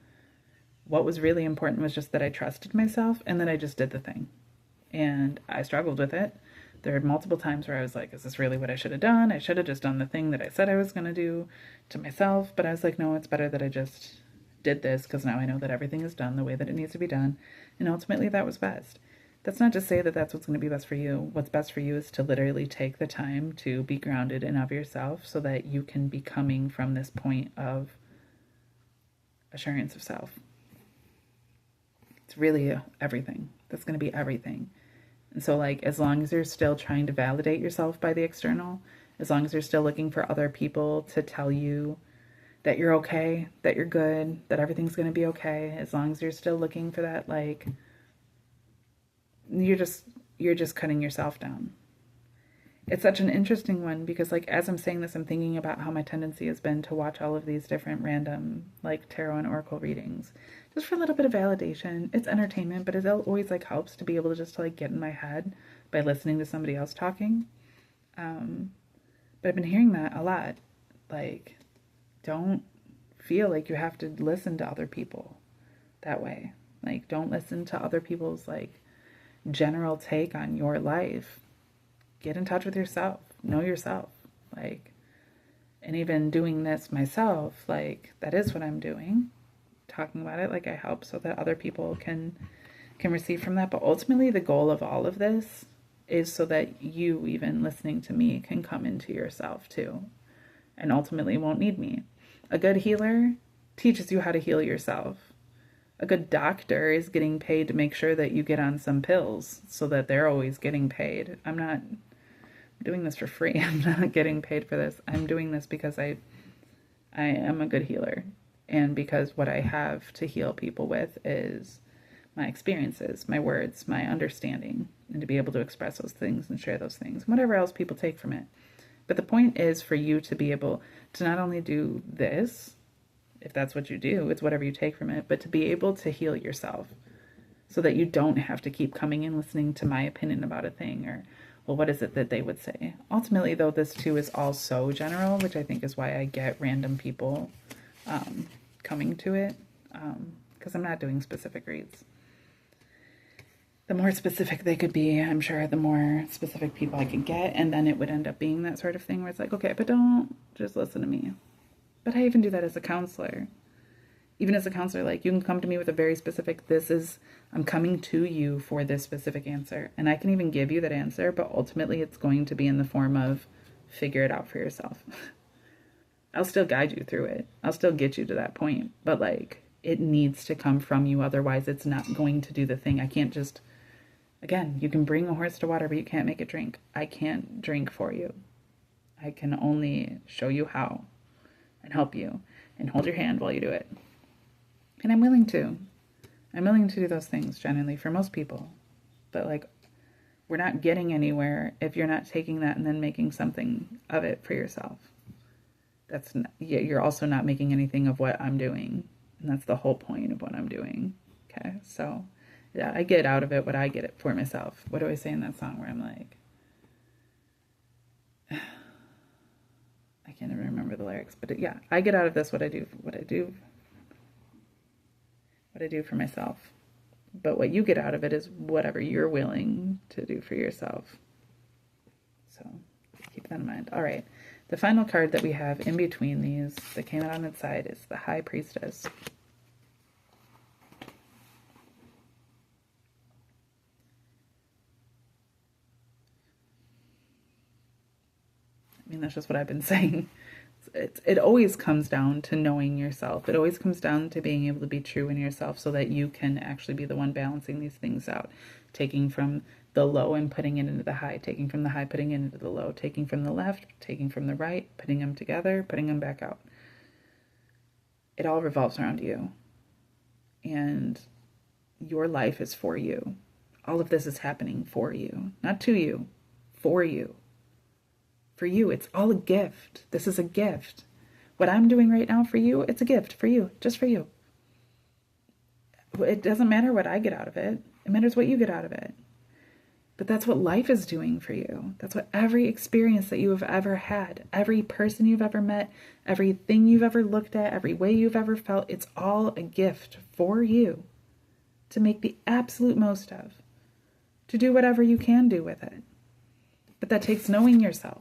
What was really important was just that I trusted myself and that I just did the thing. And I struggled with it. There were multiple times where I was like, is this really what I should have done? I should have just done the thing that I said I was going to do to myself. But I was like, no, it's better that I just did this because now I know that everything is done the way that it needs to be done. And ultimately that was best. That's not to say that that's what's going to be best for you. What's best for you is to literally take the time to be grounded and of yourself so that you can be coming from this point of assurance of self. It's really everything. That's going to be everything. And so like, as long as you're still trying to validate yourself by the external, as long as you're still looking for other people to tell you that you're okay, that you're good, that everything's going to be okay, as long as you're still looking for that, like, you're just cutting yourself down. It's such an interesting one because like, as I'm saying this, I'm thinking about how my tendency has been to watch all of these different random like tarot and oracle readings just for a little bit of validation. It's entertainment, but it always like helps to be able to just to, like get in my head by listening to somebody else talking. But I've been hearing that a lot. Like, don't feel like you have to listen to other people that way. Like, don't listen to other people's like general take on your life. Get in touch with yourself. Know yourself. Like, and even doing this myself, like, that is what I'm doing. Talking about it, like, I help so that other people can receive from that. But ultimately, the goal of all of this is so that you, even listening to me, can come into yourself too. And ultimately won't need me. A good healer teaches you how to heal yourself. A good doctor is getting paid to make sure that you get on some pills so that they're always getting paid. I'm not doing this for free. I'm not getting paid for this. I'm doing this because I am a good healer. And because what I have to heal people with is my experiences, my words, my understanding, and to be able to express those things and share those things, whatever else people take from it. But the point is for you to be able to not only do this, if that's what you do, it's whatever you take from it, but to be able to heal yourself so that you don't have to keep coming and listening to my opinion about a thing, or, well, what is it that they would say? Ultimately, though, this too is all so general, which I think is why I get random people coming to it, because I'm not doing specific reads. The more specific they could be, I'm sure the more specific people I could get, and then it would end up being that sort of thing where it's like, okay, but don't just listen to me. But I even do that as a counselor. Even as a counselor, like, you can come to me with a very specific, I'm coming to you for this specific answer. And I can even give you that answer, but ultimately it's going to be in the form of figure it out for yourself. I'll still guide you through it. I'll still get you to that point. But, like, it needs to come from you. Otherwise, it's not going to do the thing. I can't just, again, you can bring a horse to water, but you can't make it drink. I can't drink for you. I can only show you how and help you and hold your hand while you do it. And I'm willing to. I'm willing to do those things generally for most people. But, like, we're not getting anywhere if you're not taking that and then making something of it for yourself. That's not, you're also not making anything of what I'm doing. And that's the whole point of what I'm doing. Okay, so, yeah, I get out of it what I get it for myself. What do I say in that song where I'm like, I can't even remember the lyrics, but yeah, I get out of this what I do for myself. But what you get out of it is whatever you're willing to do for yourself. So keep that in mind. All right. The final card that we have in between these that came out on its side is the High Priestess. I mean, that's just what I've been saying. It always comes down to knowing yourself. It always comes down to being able to be true in yourself so that you can actually be the one balancing these things out. Taking from the low and putting it into the high. Taking from the high, putting it into the low. Taking from the left, taking from the right, putting them together, putting them back out. It all revolves around you. And your life is for you. All of this is happening for you. Not to you. For you. For you, it's all a gift. This is a gift. What I'm doing right now for you, it's a gift for you, just for you. It doesn't matter what I get out of it. It matters what you get out of it. But that's what life is doing for you. That's what every experience that you have ever had, every person you've ever met, everything you've ever looked at, every way you've ever felt, it's all a gift for you to make the absolute most of, to do whatever you can do with it. But that takes knowing yourself.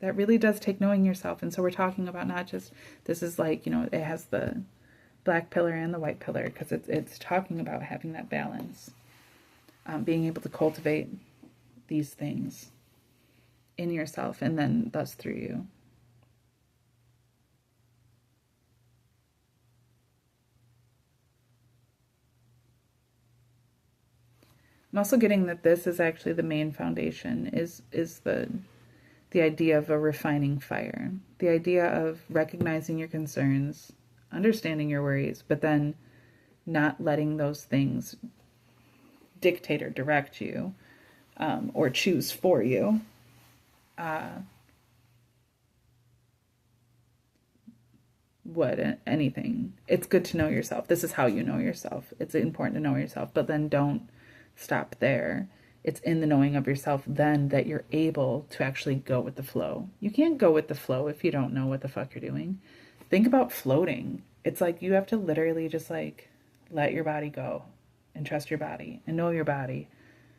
That really does take knowing yourself. And so we're talking about not just, this is like, you know, it has the black pillar and the white pillar, because it's talking about having that balance. Being able to cultivate these things in yourself and then thus through you. I'm also getting that this is actually the main foundation, is the idea of a refining fire. The idea of recognizing your concerns, understanding your worries, but then not letting those things dictate or direct you, or choose for you. Anything. It's good to know yourself. This is how you know yourself. It's important to know yourself, but then don't stop there. It's in the knowing of yourself then that you're able to actually go with the flow. You can't go with the flow if you don't know what the fuck you're doing. Think about floating. It's like you have to literally just like let your body go and trust your body and know your body.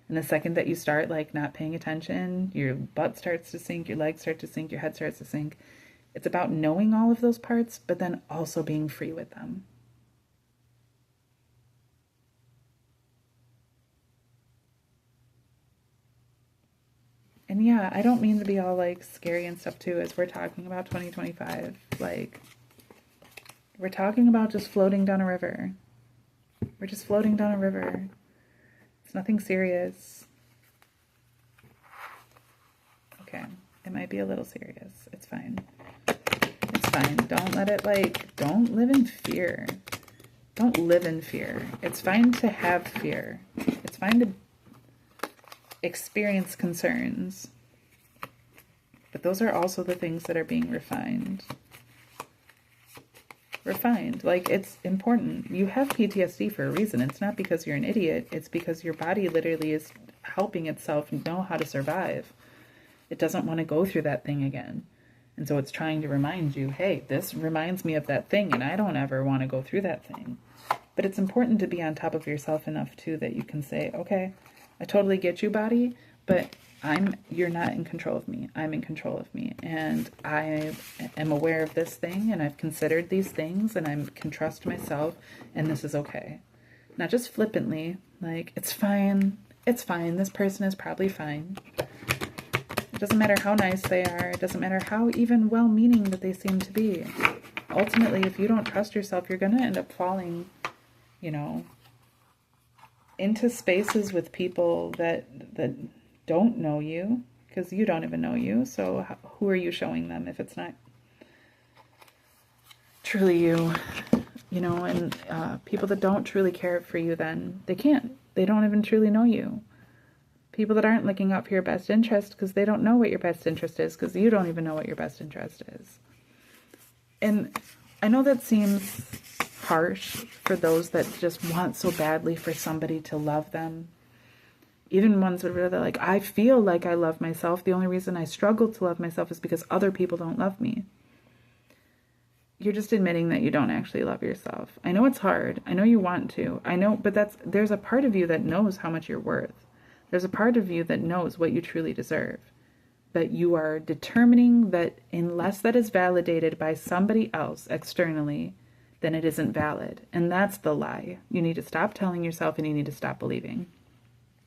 And the second that you start like not paying attention, your butt starts to sink, your legs start to sink, your head starts to sink. It's about knowing all of those parts, but then also being free with them. And yeah, I don't mean to be all like scary and stuff too, as we're talking about 2025. Like, we're talking about just floating down a river. We're just floating down a river. It's nothing serious. Okay, it might be a little serious. It's fine. It's fine. Don't let it don't live in fear. Don't live in fear. It's fine to have fear. It's fine to experience concerns, but those are also the things that are being refined. We're fine. Like, it's important. You have PTSD for a reason. It's not because you're an idiot. It's because your body literally is helping itself know how to survive. It doesn't want to go through that thing again. And so it's trying to remind you, hey, this reminds me of that thing, and I don't ever want to go through that thing. But it's important to be on top of yourself enough, too, that you can say, okay, I totally get you, body, but you're not in control of me. I'm in control of me. And I am aware of this thing, and I've considered these things, and I can trust myself, and this is okay. Not just flippantly, like, it's fine. It's fine. This person is probably fine. It doesn't matter how nice they are. It doesn't matter how even well-meaning that they seem to be. Ultimately, if you don't trust yourself, you're going to end up falling, into spaces with people that don't know you, because you don't even know you. So who are you showing them if it's not truly you? And people that don't truly care for you, then they don't even truly know you. People that aren't looking out for your best interest because they don't know what your best interest is, because you don't even know what your best interest is. And I know that seems harsh for those that just want so badly for somebody to love them. Even ones that are like, I feel like I love myself. The only reason I struggle to love myself is because other people don't love me. You're just admitting that you don't actually love yourself. I know it's hard. I know you want to. I know, but there's a part of you that knows how much you're worth. There's a part of you that knows what you truly deserve. But you are determining that unless that is validated by somebody else externally, then it isn't valid. And that's the lie. You need to stop telling yourself, and you need to stop believing.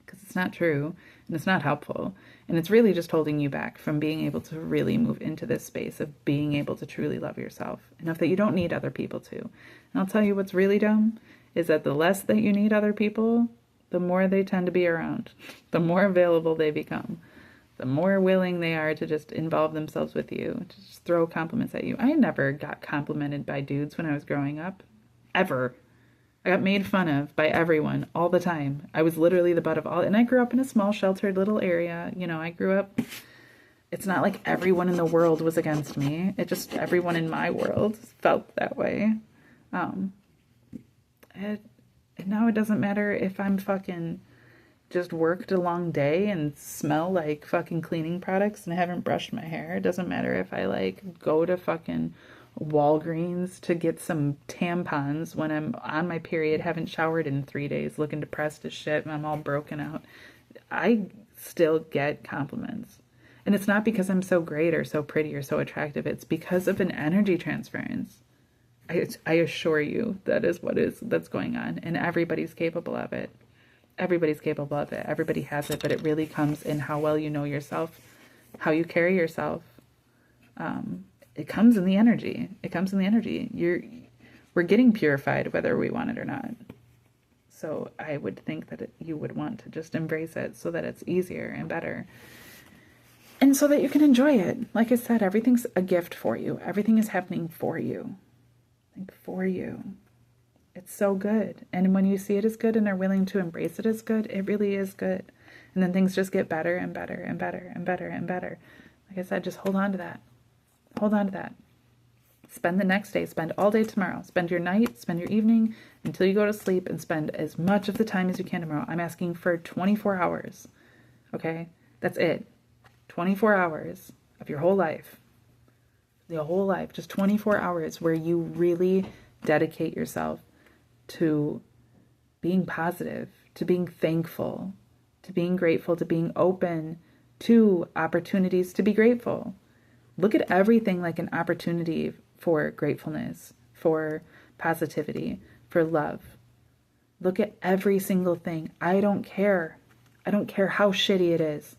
Because it's not true, and it's not helpful. And it's really just holding you back from being able to really move into this space of being able to truly love yourself. Enough that you don't need other people to. And I'll tell you what's really dumb, is that the less that you need other people, the more they tend to be around. The more available they become. The more willing they are to just involve themselves with you, to just throw compliments at you. I never got complimented by dudes when I was growing up. Ever. I got made fun of by everyone all the time. I was literally the butt of all, and I grew up in a small, sheltered little area. I grew up, it's not like everyone in the world was against me. It just, everyone in my world felt that way. And now it doesn't matter if I'm fucking just worked a long day and smell like fucking cleaning products and I haven't brushed my hair. It doesn't matter if I go to fucking Walgreens to get some tampons when I'm on my period, haven't showered in 3 days, looking depressed as shit, and I'm all broken out. I still get compliments. And it's not because I'm so great or so pretty or so attractive. It's because of an energy transference. I assure you that is that's going on, and everybody's capable of it. Everybody's capable of it. Everybody has it, but it really comes in how well you know yourself, how you carry yourself. It comes in the energy. It comes in the energy. We're getting purified whether we want it or not. So I would think that you would want to just embrace it so that it's easier and better. And so that you can enjoy it. Like I said, everything's a gift for you. Everything is happening for you. For you. It's so good. And when you see it as good and are willing to embrace it as good, it really is good. And then things just get better and better and better and better and better. Like I said, just hold on to that. Hold on to that. Spend the next day. Spend all day tomorrow. Spend your night. Spend your evening until you go to sleep, and spend as much of the time as you can tomorrow. I'm asking for 24 hours. Okay? That's it. 24 hours of your whole life. The whole life. Just 24 hours where you really dedicate yourself to being positive, to being thankful, to being grateful, to being open to opportunities to be grateful. Look at everything like an opportunity for gratefulness, for positivity, for love. Look at every single thing. I don't care. I don't care how shitty it is.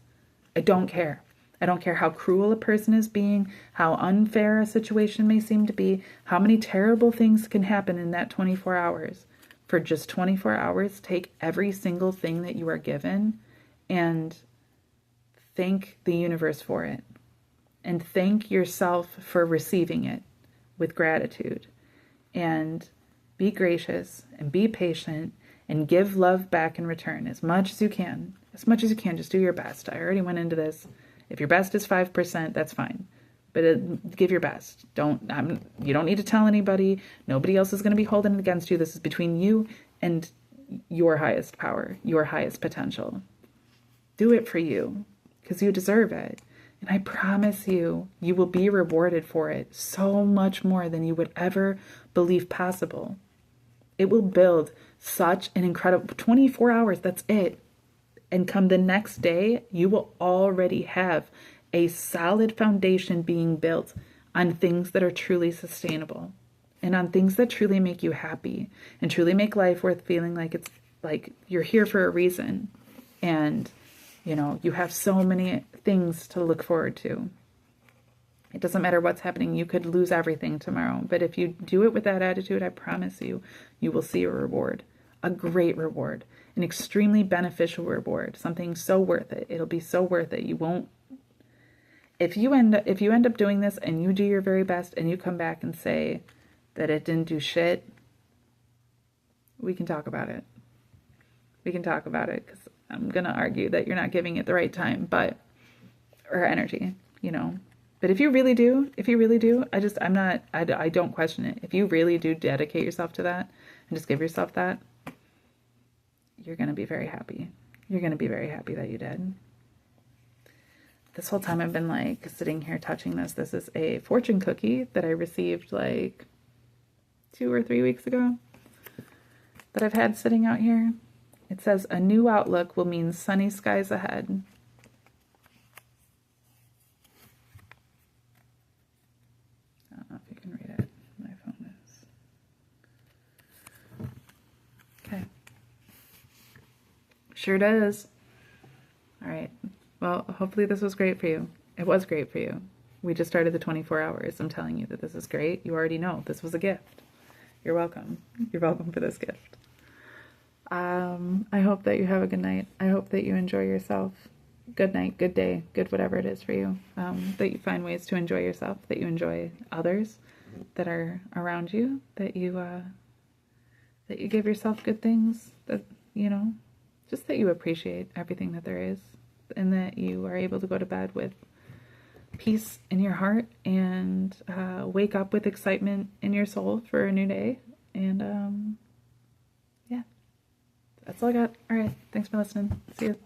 I don't care. I don't care how cruel a person is being, how unfair a situation may seem to be, how many terrible things can happen in that 24 hours. For just 24 hours, take every single thing that you are given and thank the universe for it. And thank yourself for receiving it with gratitude. And be gracious and be patient and give love back in return as much as you can. As much as you can, just do your best. I already went into this. If your best is 5%, that's fine. but give your best. You don't need to tell anybody. Nobody else is going to be holding it against you. This is between you and your highest power, your highest potential. Do it for you, because you deserve it. And I promise you, you will be rewarded for it so much more than you would ever believe possible. It will build such an incredible 24 hours, that's it. And come the next day, you will already have a solid foundation being built on things that are truly sustainable and on things that truly make you happy and truly make life worth feeling like it's like you're here for a reason. And, you know, you have so many things to look forward to. It doesn't matter what's happening. You could lose everything tomorrow. But if you do it with that attitude, I promise you, you will see a reward, a great reward, an extremely beneficial reward, something so worth it. It'll be so worth it. You won't, if you end up doing this and you do your very best and you come back and say that it didn't do shit, we can talk about it. We can talk about it, because I'm going to argue that you're not giving it the right time, or energy, you know. But if you really do, I don't question it. If you really do dedicate yourself to that and just give yourself that, you're going to be very happy. You're going to be very happy that you did. This whole time I've been like sitting here touching this. This is a fortune cookie that I received like 2 or 3 weeks ago that I've had sitting out here. It says, a new outlook will mean sunny skies ahead. I don't know if you can read it. My phone is. Okay. Sure does. All right. Well, hopefully this was great for you. It was great for you. We just started the 24 hours. I'm telling you that this is great. You already know this was a gift. You're welcome. You're welcome for this gift. I hope that you have a good night. I hope that you enjoy yourself. Good night, good day, good whatever it is for you. That you find ways to enjoy yourself, that you enjoy others that are around you, that you give yourself good things, that, you know, just that you appreciate everything that there is, and that you are able to go to bed with peace in your heart and wake up with excitement in your soul for a new day. And yeah, that's all I got. All right. Thanks for listening. See you.